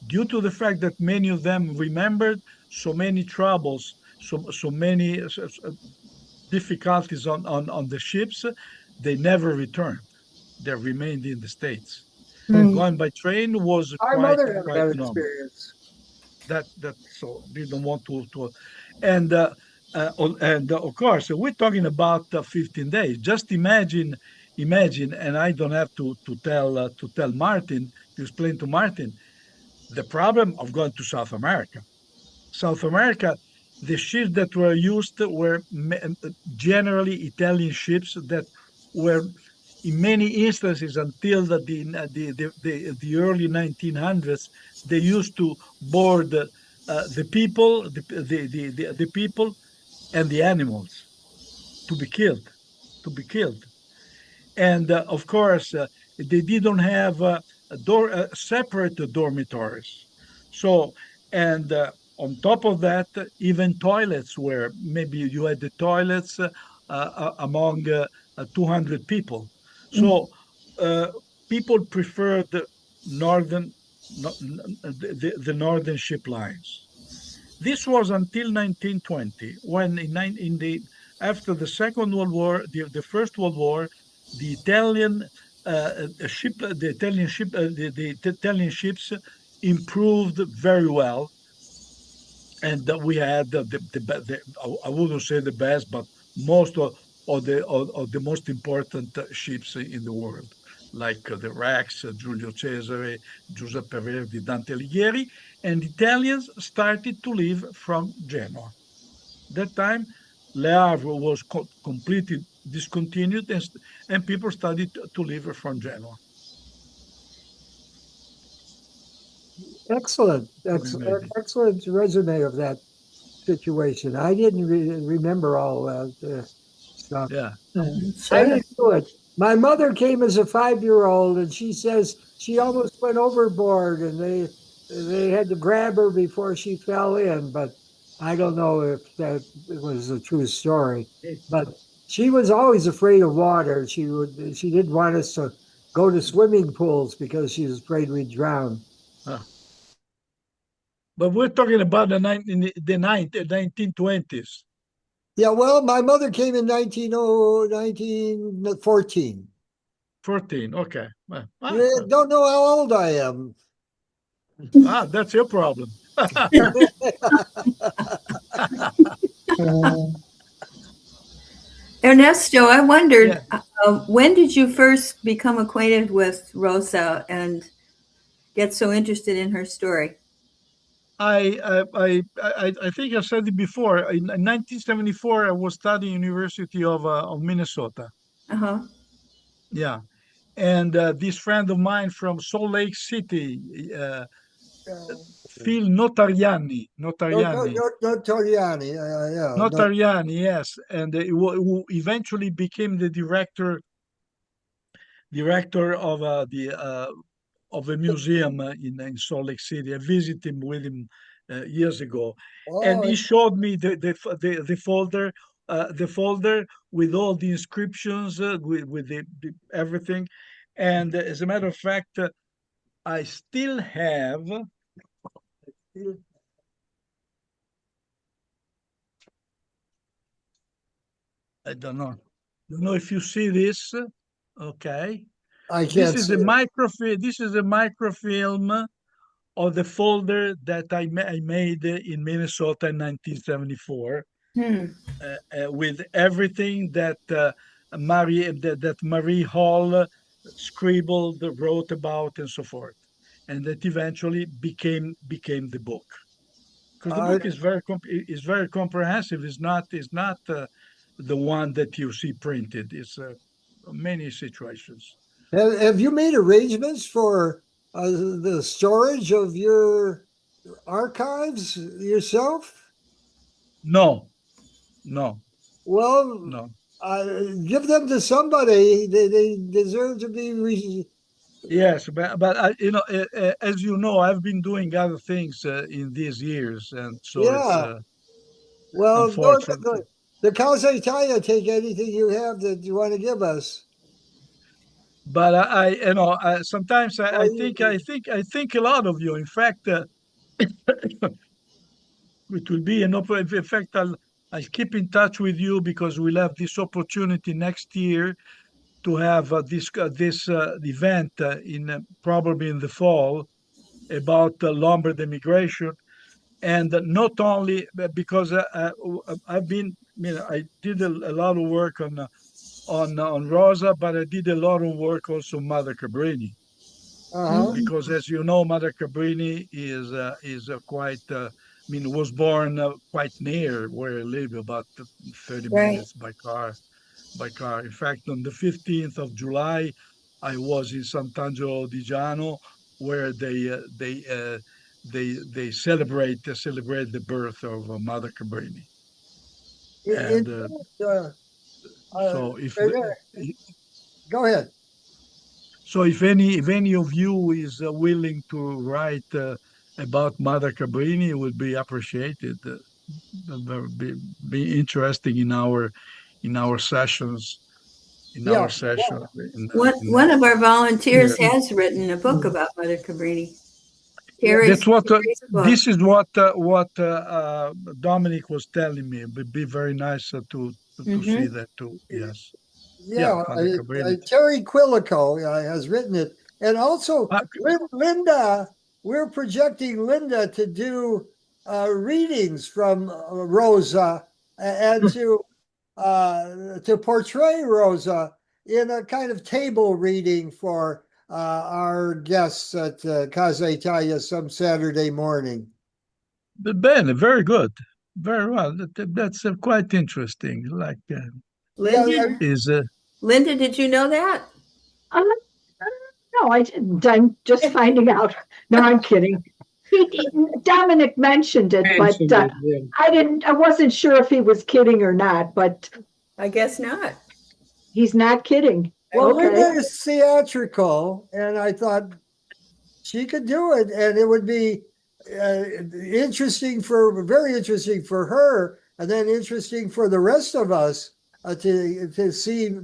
due to the fact that many of them remembered so many troubles, so many difficulties on the ships, they never returned. They remained in the States. Going by train was Our quite mother had quite that normal. experience. That so didn't want to and of course we're talking about 15 days. Just imagine, and I don't have to tell Martin, to explain to Martin the problem of going to South America. South America, the ships that were used were generally Italian ships that were, in many instances, until the early 1900s, they used to board the people and the animals to be killed, to be killed. And of course, they didn't have separate dormitories. So, and on top of that, even toilets were, maybe you had the toilets among 200 people. So uh, people preferred the northern, the northern ship lines. This was until 1920, when in the after the Second World War, the First World War, the Italian the Italian ships improved very well, and that we had I wouldn't say the best, but most of the most important ships in the world, like the Rex, Giulio Cesare, Giuseppe Verdi, Dante Alighieri, and Italians started to leave from Genoa. That time, Le Havre was completely discontinued, and people started to leave from Genoa. Excellent, Can you imagine? excellent resume of that situation. I didn't remember all that stuff. Yeah. I Sure. didn't do it. My mother came as a 5-year-old, and she says she almost went overboard, and they had to grab her before she fell in. But I don't know if that was a true story. But she was always afraid of water. She didn't want us to go to swimming pools because she was afraid we'd drown. Uh, but we're talking about the 1920s. Yeah, well, my mother came in 1914. 14. Okay. Yeah, don't know how old I am. That's your problem. Ernesto, I Yeah. wondered, when did you first become acquainted with Rosa and get so interested in her story? I think I said it before. In 1974, I was studying University of Minnesota. Uh-huh. Yeah, and this friend of mine from Salt Lake City, Phil Notarianni. Notarianni. Toriani. Yeah. Notarianni, yes, and who eventually became the director of a museum in Salt Lake City. I visited him with him years ago, and he Oh, showed me the folder with all the inscriptions, with everything. And as a matter of fact, I still have. I don't know. Don't know if you see this. Okay. I This can't is see a it. microfilm. This is a microfilm of the folder that I made in Minnesota in 1974, Hmm. with everything that that Marie Hall scribbled, wrote about, and so forth, and that eventually became the book. Because the Uh, book is very comprehensive. It's not the one that you see printed. It's many situations. have you made arrangements for the storage of your archives yourself? No, no, Well, no. give them to somebody. They deserve to be. Yes, but as you know, I've been doing other things in these years, and so it's Yeah. Well, don't unfortunately. the Casa Italia take anything you have that you want to give us. But sometimes Or I think a lot of you. In fact, it will be an open. In fact, I'll keep in touch with you because we'll have this opportunity next year to have this event in probably in the fall about Lombard immigration, and not only because I've been, I did a lot of work on Rosa, but I did a lot of work also on Mother Cabrini, uh-huh. because as you know, Mother Cabrini is quite. Was born quite near where I live, about 30 Right. minutes by car. In fact, on the 15th of July, I was in Sant'Angelo di Giano, where they celebrate the birth of Mother Cabrini. In And fact, uh, so if go ahead. if any of you is willing to write about Mother Cabrini, it would be appreciated. Be interesting in our sessions in Yeah. our session One of our volunteers here. has written a book about Mother Cabrini. Terry's That's what book. this is what Dominic was telling me. It would be very nice to see Mm-hmm. that too. Yes, yeah, Yeah, Mother Cabrini. Terry Quilico has written it, and also Uh, Linda. We're projecting Linda to do readings from Rosa and to portray Rosa in a kind of table reading for our guests at Casa Italia some Saturday morning. Ben, very good, very well. That's quite interesting. Like Yeah, Linda, is Linda, did you know that? Uh, no, I didn't. I'm just finding out. No, I'm kidding. Dominic mentioned it, but Mentioned it, yeah. I wasn't sure if he was kidding or not, but I guess not. he's not kidding. well, Okay. Linda is theatrical, and I thought she could do it, and it would be very interesting for her, and then interesting for the rest of us to see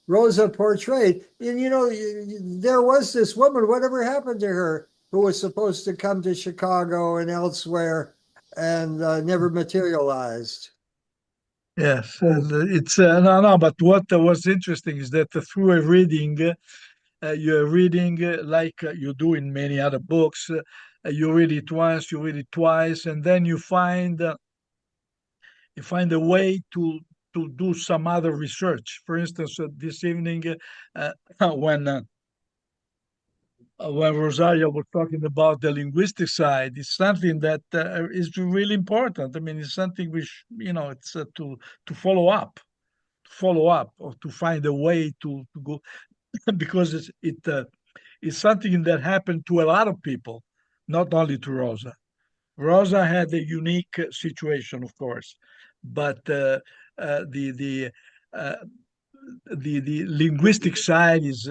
Rosa portrayed. And there was this woman. Whatever happened to her? Who was supposed to come to Chicago and elsewhere, and never materialized. yes, it's no. But what was interesting is that through a reading, you're reading like you do in many other books. You read it once, you read it twice, and then you find a way to do some other research. For instance, this evening, uh, when when Rosario was talking about the linguistic side, it's something that is really important. I mean, it's something which it's to follow up, or to find a way to go because it's something that happened to a lot of people, not only to Rosa. Rosa had a unique situation, of course, but the uh, the linguistic side is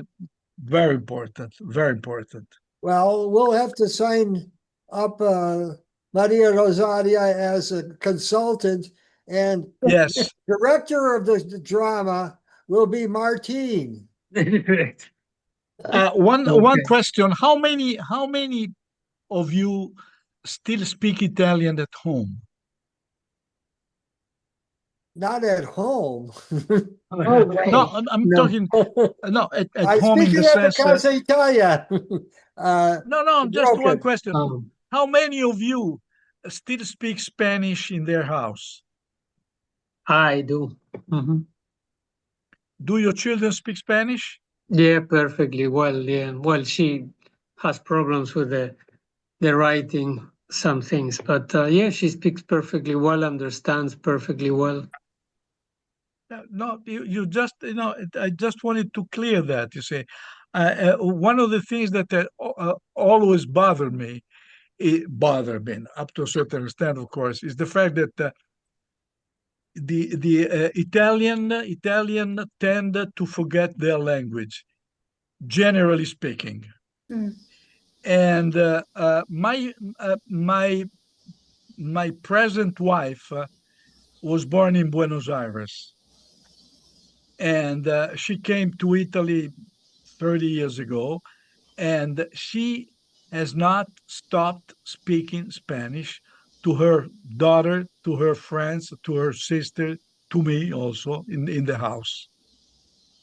very important, very important. Well, we'll have to sign up Maria Rosaria as a consultant, and Yes. director of the drama will be Martine. One Okay. question: how many of you still speak Italian at home? Not at home. No way. No, I'm No. talking no at I'm home in the speaking at the sense. Casa Italia. No, just one Broken. question: how many of you still speak Spanish in their house? I do. Mhm. Do your children speak Spanish? Yeah, perfectly well. Yeah. Well, she has problems with the writing, some things, but yeah, she speaks perfectly well, understands perfectly well. No, you just, I just wanted to clear that, you see. One of the things that always bothered me, up to a certain extent, of course, is the fact that the Italian tend to forget their language, generally speaking. Mm. And my present wife was born in Buenos Aires, and she came to Italy 30 years ago, and she has not stopped speaking Spanish to her daughter, to her friends, to her sister, to me also in the house.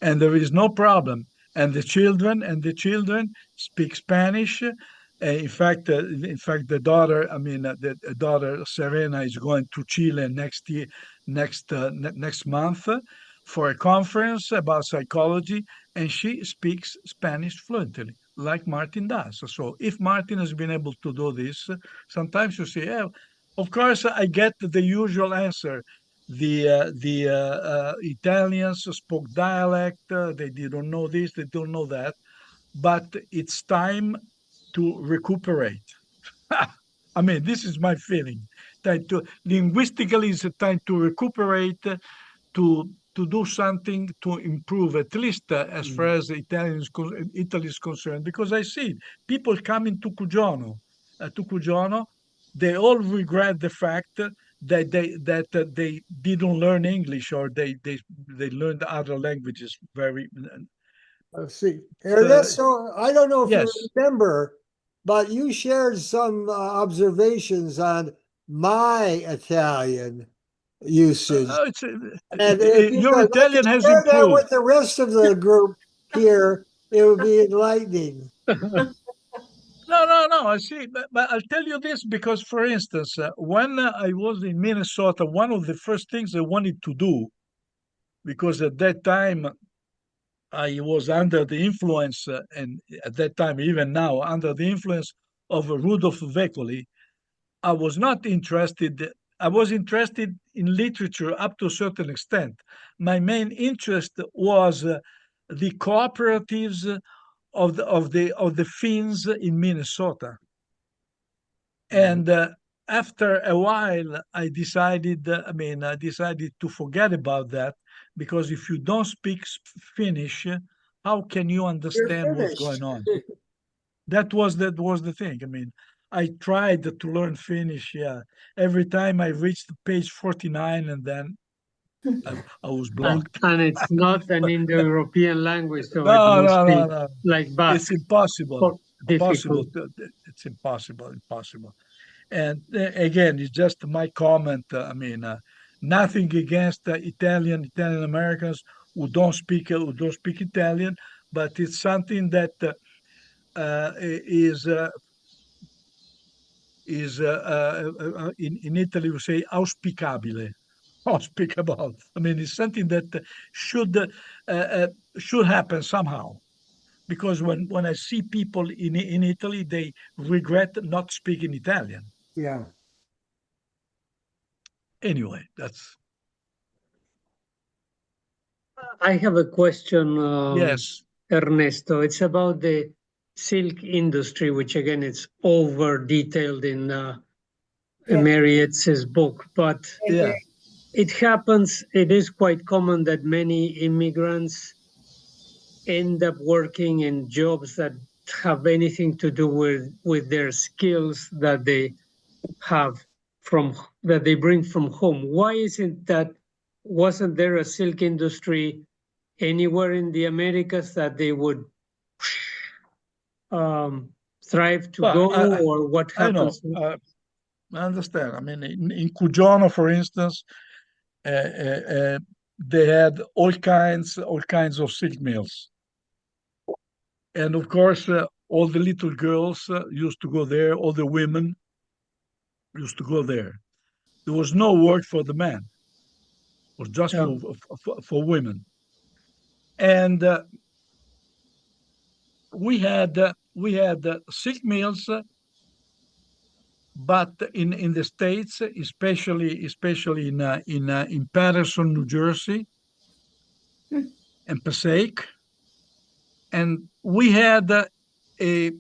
And there is no problem. And the children speak Spanish. In fact, the daughter, the daughter Serena is going to Chile next month for a conference about psychology, and she speaks Spanish fluently, like Martin does. So if Martin has been able to do this, sometimes you say, "Yeah, of course, I get the usual answer. The Italians spoke dialect. They don't know this. They don't know that. But it's time to recuperate." I mean, this is my feeling. Time to linguistically, it's a time to recuperate, to do something to improve, at least as far as Italy is concerned. Because I see people coming to Cugiono, they all regret the fact that they didn't learn English, or they learned other languages very. Let's see. Uh, Ernesto, I don't know if you yes. remember, but you shared some observations on my Italian usage. It's And if you your could like to Italian has share that improved. with the rest of the group here, it would be enlightening. No. I see, but I'll tell you this because, for instance, when I was in Minnesota, one of the first things I wanted to do, because at that time I was under the influence, and at that time, even now, under the influence of Rudolf Vekoli. I was not interested. I was interested in literature up to a certain extent. My main interest was the cooperatives of the Finns in Minnesota. And after a while, I decided to forget about that, because if you don't speak Finnish, how can you You're understand what's finished. going on? That was the thing. I tried to learn Finnish. Yeah, every time I reached page 49, and then I was blocked. And it's not an Indo-European language, so it No, must no, be no, no. like It's Basque impossible. or Impossible. difficult. It's impossible. And again, it's just my comment. Nothing against Italian Americans who don't speak Italian, but it's something that is in Italy we say auspicabile. Auspicable. It's something that should happen somehow. Because when I see people in Italy, they regret not speaking Italian. Yeah. Anyway, that's I have a question, yes. Ernesto. It's about silk industry, which again it's over detailed in Yeah. Marriott's book, but Yeah. it happens. It is quite common that many immigrants end up working in jobs that have anything to do with their skills that they have that they bring from home. Why isn't that? Wasn't there a silk industry anywhere in the Americas that they would thrive to Well, go, or what I know. happens? I understand. I mean, in Cugiono, for instance, they had all kinds of silk mills, and of course, all the little girls used to go there. All the women used to go there. There was no work for the men; it was just Yeah. for women. And we had silk mills, but in the States, especially in Patterson, New Jersey, and Passaic, and we had a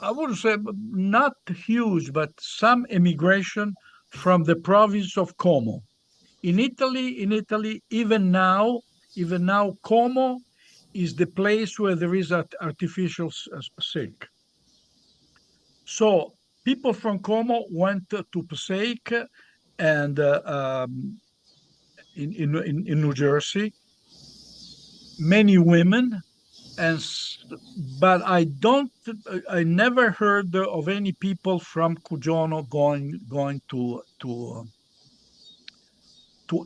I would say not huge, but some immigration from the province of Como. In Italy, even now, Como is the place where there is artificial silk. So people from Como went to Passaic and in New Jersey. Many women, but I never heard of any people from Cugiono going to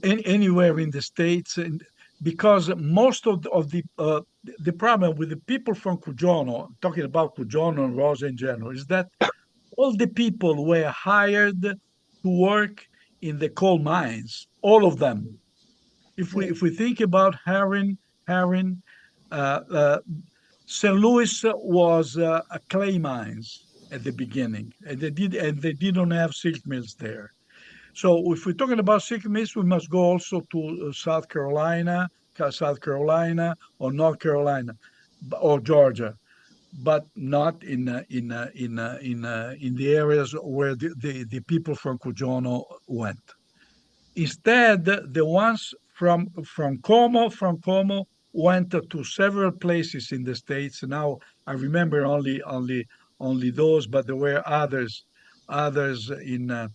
anywhere in the States, and because most of the problem with the people from Cugiono, talking about Cugiono and Rosa in general, is that all the people were hired to work in the coal mines, all of them. If we think about Havre, uh, St. Louis was a clay mines at the beginning, and they didn't have silk mills there. So if we're talking about silk mills, we must go also to South Carolina, or North Carolina, or Georgia, but not in the areas where the people from Cugiono went. Instead, the ones from Como went to several places in the States. Now I remember only those, but there were others in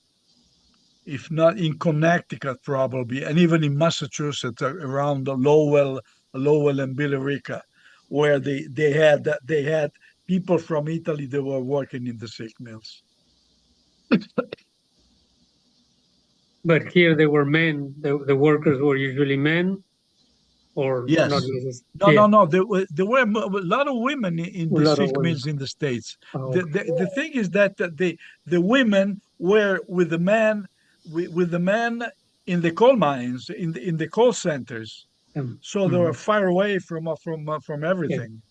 if not in Connecticut probably, and even in Massachusetts, around Lowell and Billerica, where they had people from Italy that were working in the silk mills. But here they were men. The workers were usually men, or not Yes. necessarily. No, Yeah, no, no. There were a lot of women in a the lot of silk women. mills in the States. Oh, The thing is that the women were with the men with the men in the coal mines, in the coal centers. So they were far away from yeah. everything,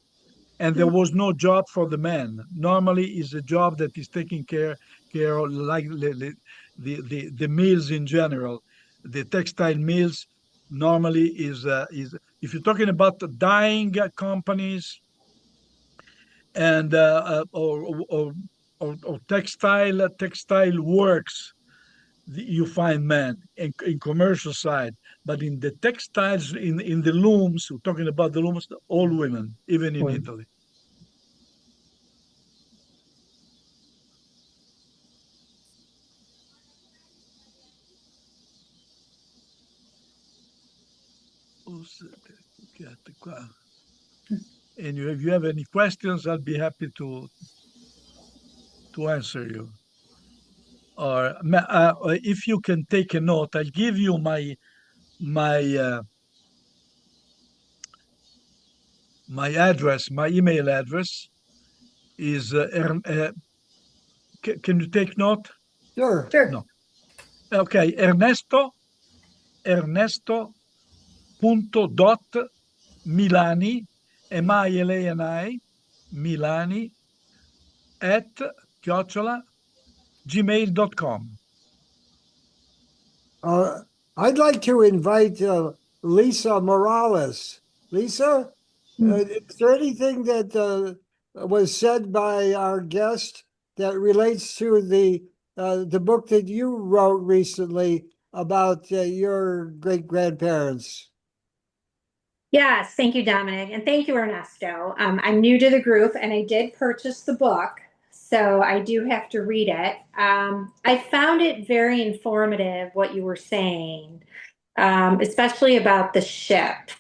and there was no job for the men. Normally, is a job that is taking care of, like the mills in general, the textile mills. Normally, is if you're talking about the dyeing companies and or textile works, you find men in commercial side, but in the textiles, in the looms, we're talking about the looms, all women, even in Well, Italy. And if you have any questions, I'll be happy to answer you. Or if you can take a note, I'll give you my my address. My email address is can you take note? Sure. No. Okay, Ernesto punto dot Milani, Milani, Milani at chiocciola gmail.com. I'd like to invite Lisa Morales. Lisa? Is there anything that was said by our guest that relates to the book that you wrote recently about your great grandparents? Yes, thank you, Dominic, and thank you, Ernesto. I'm new to the group, and I did purchase the book, so I do have to read it. I found it very informative what you were saying, especially about the ship.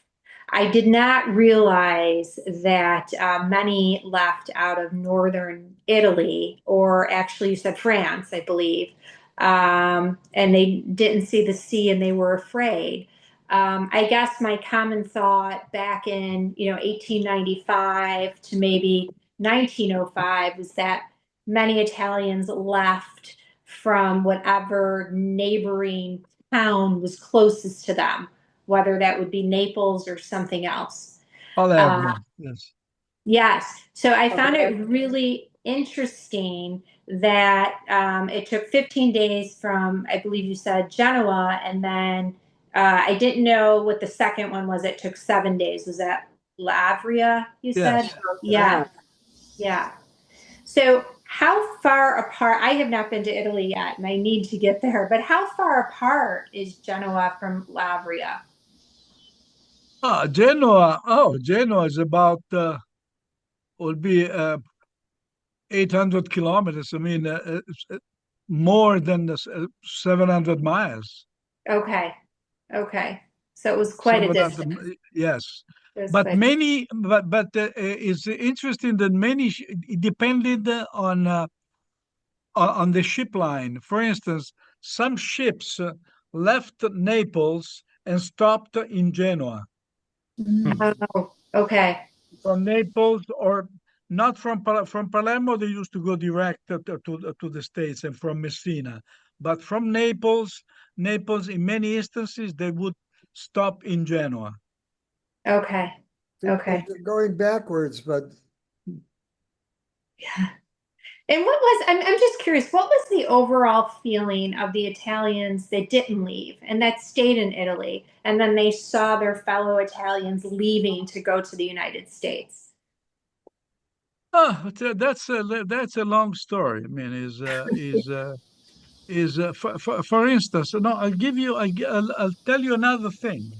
I did not realize that many left out of northern Italy, or actually, you said France, I believe, and they didn't see the sea and they were afraid. I guess my common thought back in 1895 to maybe 1905 was that many Italians left from whatever neighboring town was closest to them, whether that would be Naples or something else. Palermo, yes. Yes. So I found it really interesting that it took 15 days from, I believe you said, Genoa, and then I didn't know what the second one was. It took 7 days. Was that Lavria, you said? Yes. Yeah. Yeah. So how far apart, I have not been to Italy yet, and I need to get there, but how far apart is Genoa from Lavria? Genoa. Oh, Genoa is about will be 800 kilometers. I mean, more than 700 miles. Okay. Okay. So it was quite a 700, distance. yes. It was But quite. many, but it's interesting that many it depended on the ship line. For instance, some ships left Naples and stopped in Genoa. Oh, okay. From Naples, or not from Palermo, they used to go direct to the States, and from Messina. But from Naples, in many instances, they would stop in Genoa. Okay. Okay. They're going backwards, but Yeah. And what was, I'm just curious, what was the overall feeling of the Italians that didn't leave and that stayed in Italy, and then they saw their fellow Italians leaving to go to the United States? Oh, that's a long story. I mean, for instance, no, I'll tell you another thing.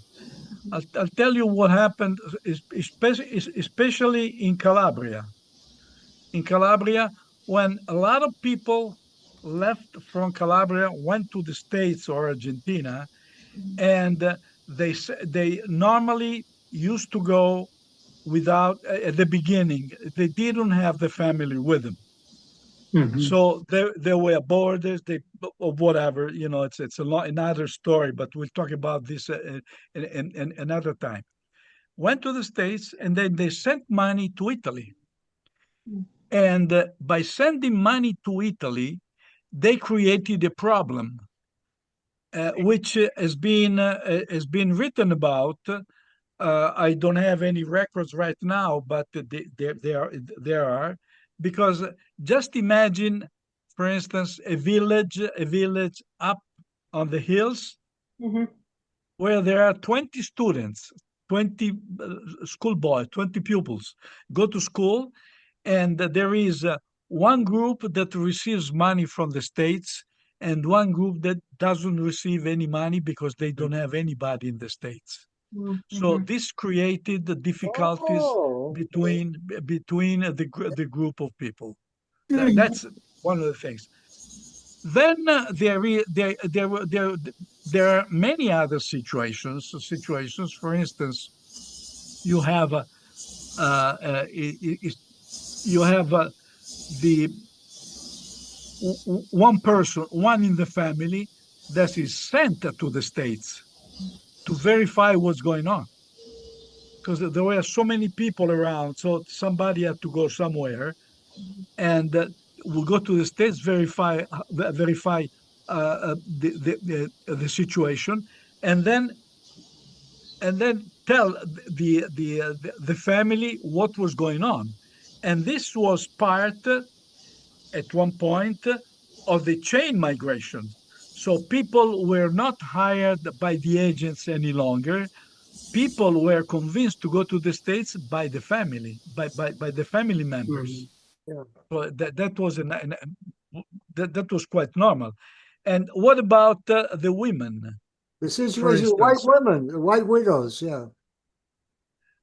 I'll tell you what happened, especially in Calabria. In Calabria, when a lot of people left from Calabria, went to the States or Argentina, and they normally used to go without at the beginning. They didn't have the family with them. So there were borders, or whatever, it's another story, but we'll talk about this in another time. Went to the States, and then they sent money to Italy. And by sending money to Italy, they created a problem, which has been written about. I don't have any records right now, but there are, because just imagine, for instance, a village up on the hills Mm-hmm. where there are 20 students, 20 schoolboys, 20 pupils go to school, and there is one group that receives money from the States and one group that doesn't receive any money because they don't have anybody in the States. So Mm-hmm. this created the difficulties between the group of people. That's one of the things. Then there are many other situations. For instance, you have you have the one in the family that is sent to the States to verify what's going on, because there were so many people around, so somebody had to go somewhere, and will go to the States, verify the situation, and then tell the family what was going on. And this was part, at one point, of the chain migration. So people were not hired by the agents any longer, people were convinced to go to the States by the family, by the family members. Yeah. So that was quite normal. And what about the women, The for situation of white instance? women, the white widows, yeah.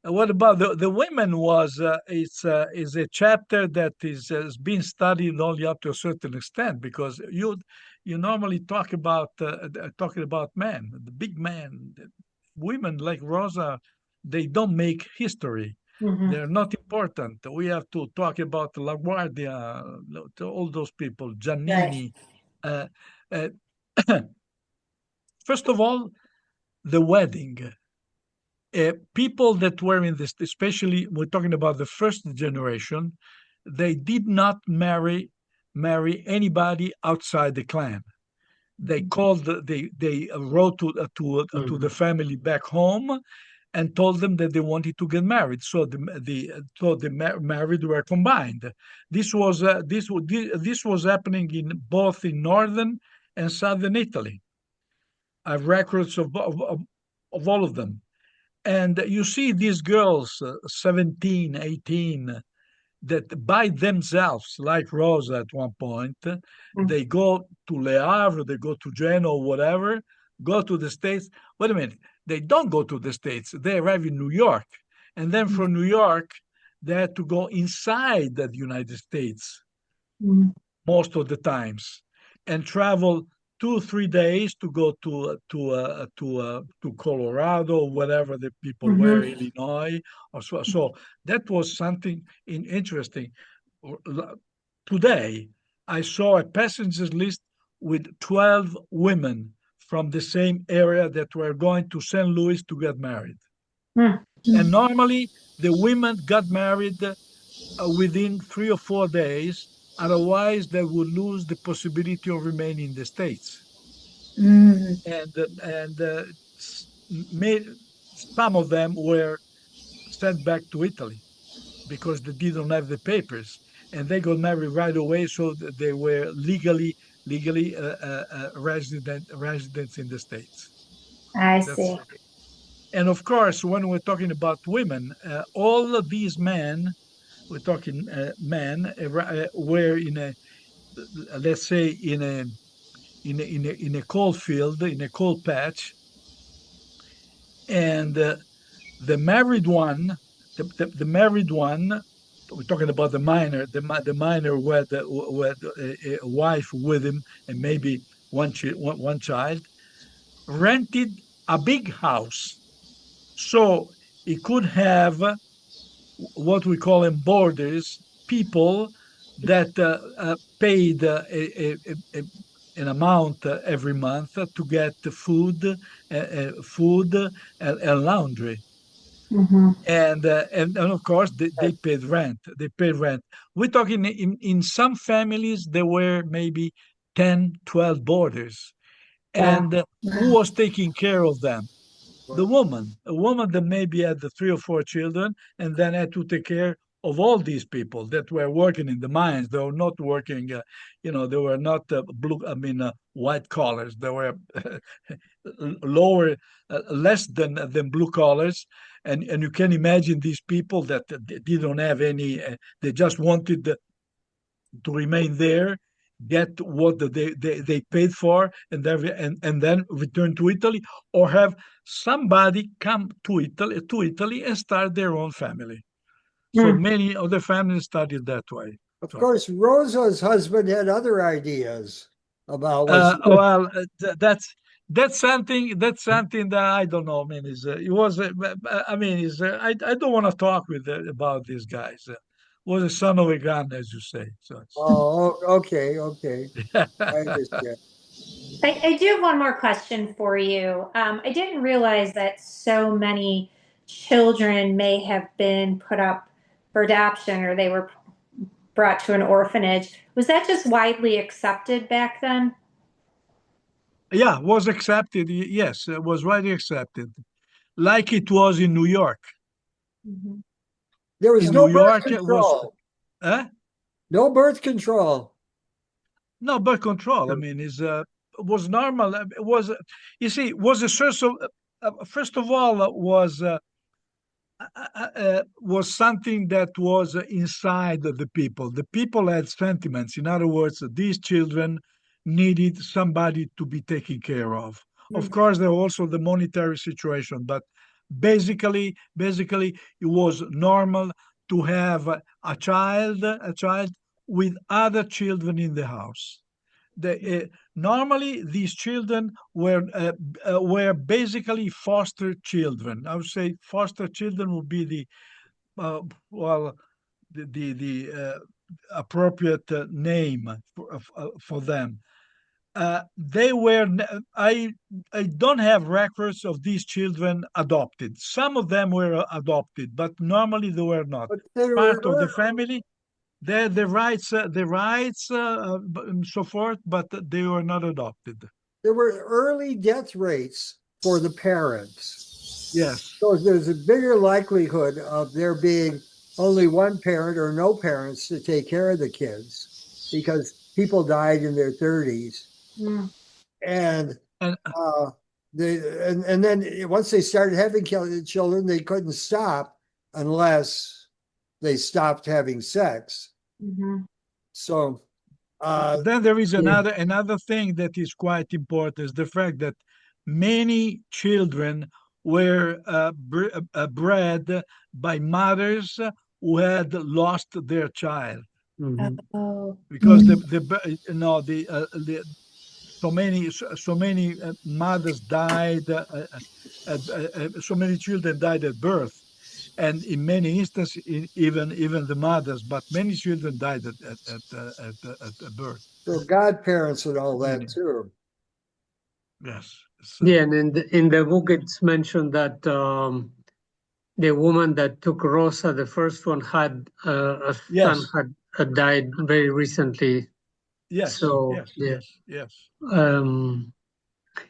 What about the women was is a chapter that is being studied only up to a certain extent, because you normally talking about men, the big men. Women like Rosa, they don't make history. Mhm. They're not important. We have to talk about LaGuardia, all those people, Giannini. Uh, uh, First of all, the wedding. People that were in this, especially we're talking about the first generation, they did not marry anybody outside the clan. They called, they wrote to the family back home and told them that they wanted to get married. So the married were combined. This was happening in both in northern and southern Italy. I have records of all of them. And you see these girls, 17, 18, that by themselves, like Rosa at one point, they go to Le Havre, they go to Genoa, whatever, go to the States. Wait a minute, they don't go to the States. They arrive in New York. And then from New York, they had to go inside the United States most of the times and travel 2 3 days to go to Colorado, whatever the people were, Illinois, or so. So that was something interesting. Today, I saw a passengers list with 12 women from the same area that were going to St. Louis to get married. And normally, the women got married within 3 or 4 days. Otherwise, they would lose the possibility of remaining in the States. And made, some of them were sent back to Italy because they didn't have the papers, and they got married right away, so that they were legally residents in the States. I That's see. And of course, when we're talking about women, all of these men, we're talking men, were in a, let's say, in a coal field, in a coal patch, and the married one, the married one, we're talking about the miner, the miner who had a wife with him and maybe one child, rented a big house, so he could have what we call in borders, people that paid an amount every month to get food and laundry. And of course they paid rent. They paid rent. We're talking in some families there were maybe 10, 12 boarders. And who was taking care of them? The woman, a woman that maybe had the 3 or 4 children and then had to take care of all these people that were working in the mines. They were not working, they were not white collars. They were lower, less than blue collars. And you can imagine these people that didn't have any, they just wanted to remain there, get what they paid for, and then return to Italy, or have somebody come to Italy and start their own family. So many of the families started that way. Of course, Rosa's husband had other ideas about Well, that's something that I don't know. I mean, it was. I mean, I don't want to talk about these guys. Was a son of a gun, as you say. So. Oh, okay. I understand. I do have one more question for you. I didn't realize that so many children may have been put up for adoption or they were brought to an orphanage. Was that just widely accepted back then? Yeah, was accepted. Yes, it was widely accepted, like it was in New York. There was In no New birth York, it was. control. No birth control. No, birth control. I mean, it was normal. It was, you see, it was a source of first of all, was something that was inside of the people. The people had sentiments. In other words, these children needed somebody to be taken care of. Of course, there was also the monetary situation, but basically, it was normal to have a child with other children in the house. Normally these children were basically foster children. I would say foster children would be the well the appropriate name for them. They were I don't have records of these children adopted. Some of them were adopted, but normally they were not But they part of the were family. They had the rights, and so forth, but they were not adopted. there were early death rates for the parents. Yes, So there's a bigger likelihood of there being only one parent or no parents to take care of the kids because people died in their 30s. Mm. And and uh, and then once they started having children, they couldn't stop unless they stopped having sex. Mhm. So then there is Yeah. another thing that is quite important is the fact that many children were bred by mothers who had lost their child Mhm. Oh. because the you know the so many mothers died, so many children died at birth, and in many instances, even the mothers, but many children died at birth. so godparents and all that Many, too. yes. Yeah, and in the book it's mentioned that the woman that took Rosa, the first one, had a son Yes, had died very recently. yes, So yes, yeah, yes, yes. um,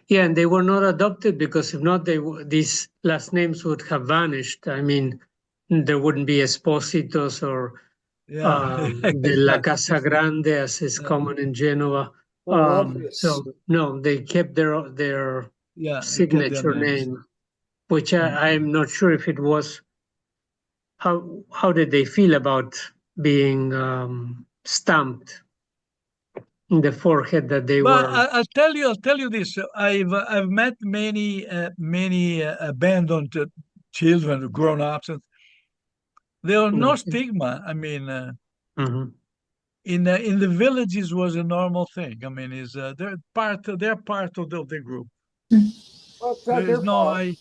yeah, and they were not adopted because if not, these last names would have vanished. I mean, there wouldn't be Espositos or Yeah, de la exactly. Casa Grande, as is common in Genova. Well, obvious. So no, they kept their Yeah, they kept their signature names. name, which Mm. I'm not sure if it was. How did they feel about being stamped in the forehead that they But were? I'll tell you this. I've met many abandoned children, grown ups, and there are no stigma. I mean, Mhm. in the villages was a normal thing. I mean, is they're part of the group. Well, it's There not is their no fault.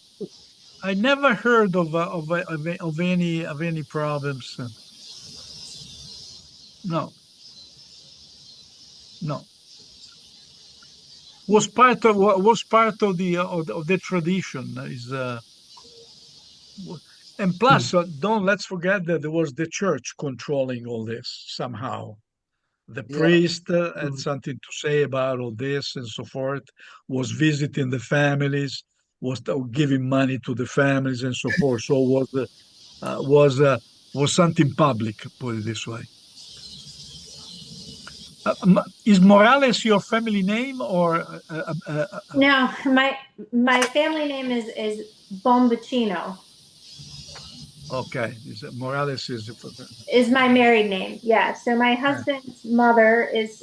I never heard of any problems. No, no. Was part of the tradition is and plus don't let's forget that there was the church controlling all this somehow. The Yeah. priest had Mhm. something to say about all this and so forth, was visiting the families, was giving money to the families and so forth. So was something public, put it this way. Is Morales your family name or No, my family name is Bombachino. okay? Morales is Is my married name. Yeah. So my yeah. husband's mother is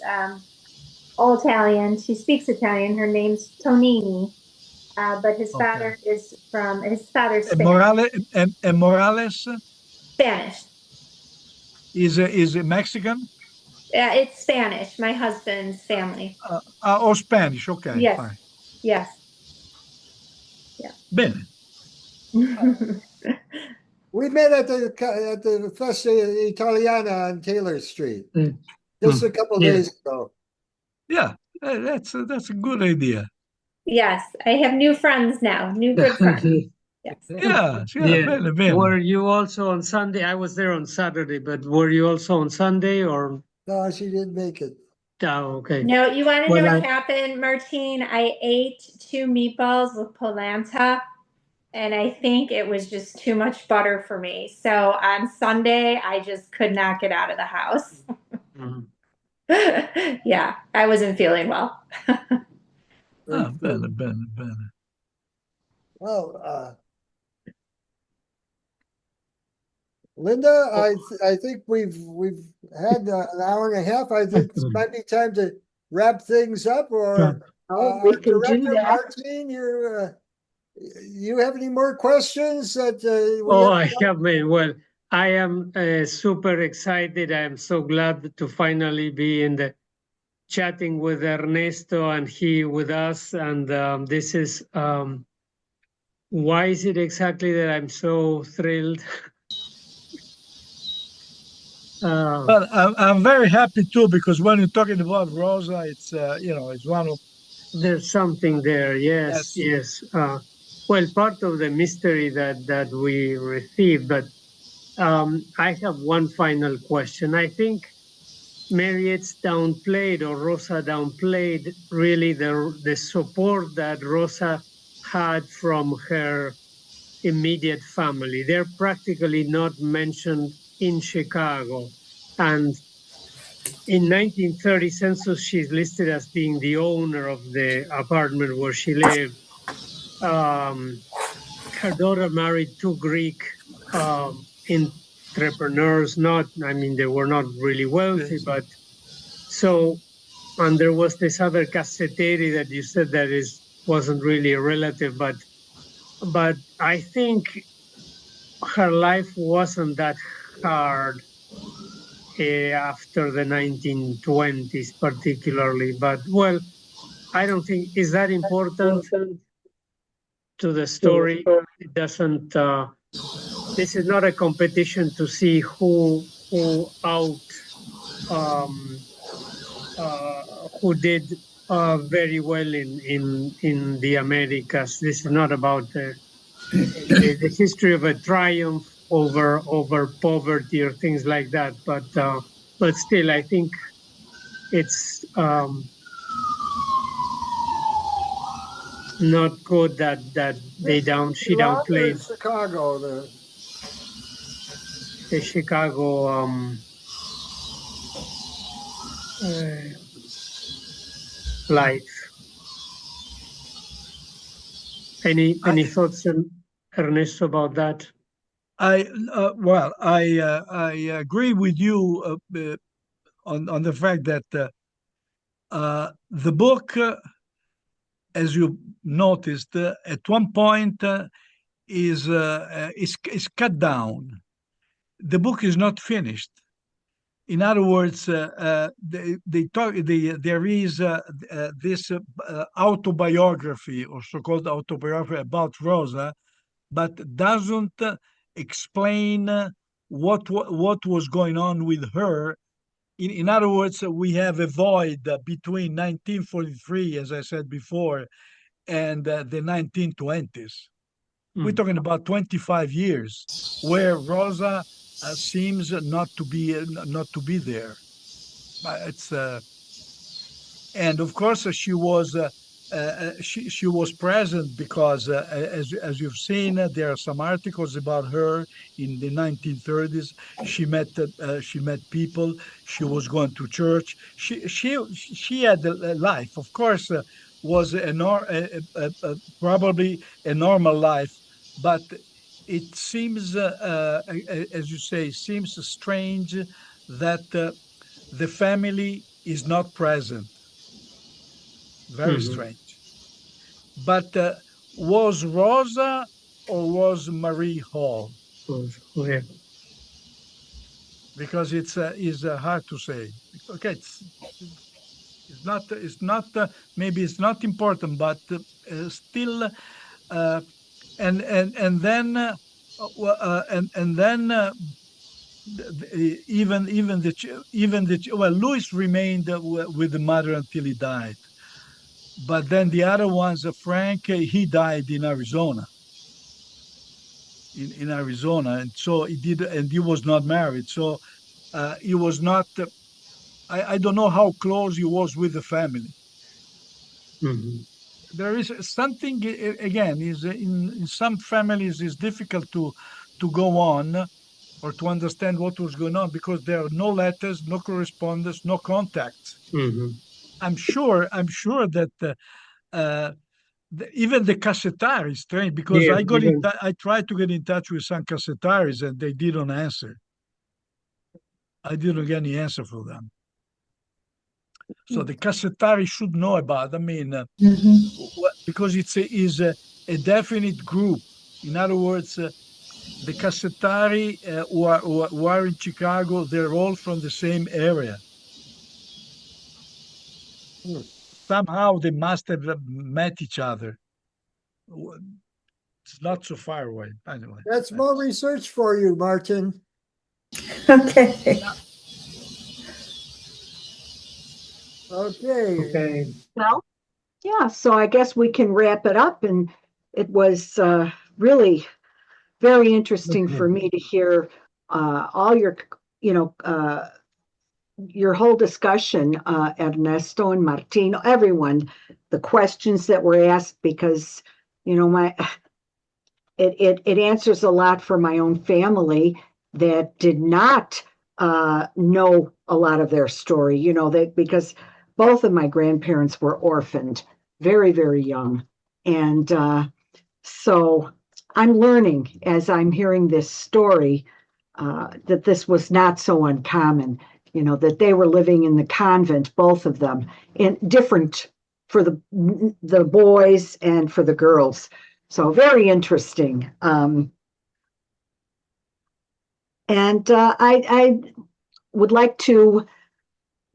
all Italian. She speaks Italian. Her name's Tonini. But Okay. his father's And Spanish. Morales Spanish. is Mexican Yeah, it's Spanish. My husband's family. or Spanish? Okay, Yes. fine. Yes. Yeah. Bene. We met at the Festa Italiana on Taylor Street Mm. just a couple Yeah. days ago. Yeah, that's a good idea. Yes. I have new friends now. New good friends. Yes. Yeah, yeah, Yeah. bene, bene. Were you also on Sunday? I was there on Saturday, but were you also on Sunday or? No, she didn't make it. Oh, okay. No, you want to know Well, what happened, Martine? I ate 2 meatballs with polenta, and I think it was just too much butter for me. So on Sunday, I just could not get out of the house. Mhm. Yeah, I wasn't feeling well. Bene, bene, bene. Well, Linda, I think we've had an hour and a half. I think it might be time to wrap things up. Or Oh, we can do Director that. Martin, you have any more questions that Oh, I have many. Well, I am super excited. I am so glad to finally be in the chatting with Ernesto and he with us. And this is why is it exactly that I'm so thrilled? Well, I'm very happy too, because when you're talking about Rosa, it's it's one of There's something there. Yes, yes. Well, part of the mystery that we received, but I have one final question. I think Marriott's downplayed, or Rosa downplayed, really the support that Rosa had from her immediate family. They're practically not mentioned in Chicago. And in 1930 census, she's listed as being the owner of the apartment where she lived. Um, Her daughter married two Greek entrepreneurs. I mean, they were not really wealthy, but so, and there was this other casseteri that you said that wasn't really a relative, but I think her life wasn't that hard after the 1920s, particularly. But well, I don't think is that important to the story. It doesn't. This is not a competition to see um, who did very well in the Americas. This is not about the history of a triumph over poverty or things like that. But still, I think it's not good that she Milan or downplayed Chicago? the Chicago life. Any thoughts, Ernesto, about that? I agree with you on the fact that the book, as you noticed, at one point is cut down. The book is not finished. In other words, there is this autobiography, or so-called autobiography, about Rosa, but doesn't explain what was going on with her. In other words, we have a void between 1943, as I said before, and the 1920s. We're talking about 25 years where Rosa seems not to be there. It's and of course she was present, because as you've seen, there are some articles about her in the 1930s. She met people. She was going to church. She had a life, of course. Was probably a normal life, but it seems, as you say, seems strange that the family is not present. Very strange. But was Rosa or was Marie Hall? Okay. Because it's hard to say. Okay, maybe it's not important, but still, and then and then well, Louis remained with the mother until he died. But then the other ones, Frank, he died in Arizona. In Arizona, and so he did, and he was not married. So he was not. I don't know how close he was with the family. There is something, again, is in some families is difficult to go on or to understand what was going on, because there are no letters, no correspondence, no contacts. I'm sure that even the cassetari is strange because Yeah, I tried to get in touch with some cassetaris and they didn't answer. I didn't get any answer for them. So the cassetari should know about. I mean, because is a definite group. In other words, the cassetari who are in Chicago, they're all from the same area. Somehow they must have met each other. It's not so far away. Anyway, That's more research for you, Martin. Okay. Okay. okay. Well, yeah, so I guess we can wrap it up. And it was really very interesting for me to hear all your, your whole discussion, Ernesto and Martino, everyone, the questions that were asked, because, it answers a lot for my own family that did not know a lot of their story, because both of my grandparents were orphaned very, very young. And so I'm learning as I'm hearing this story that this was not so uncommon, that they were living in the convent, both of them, in different for the boys and for the girls. So very interesting. And I would like to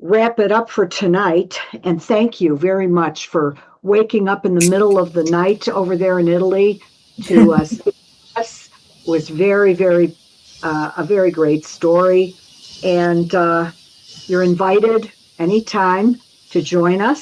wrap it up for tonight. And thank you very much for waking up in the middle of the night over there in Italy to speak to us. Was very, very, a very great story. And you're invited anytime to join us.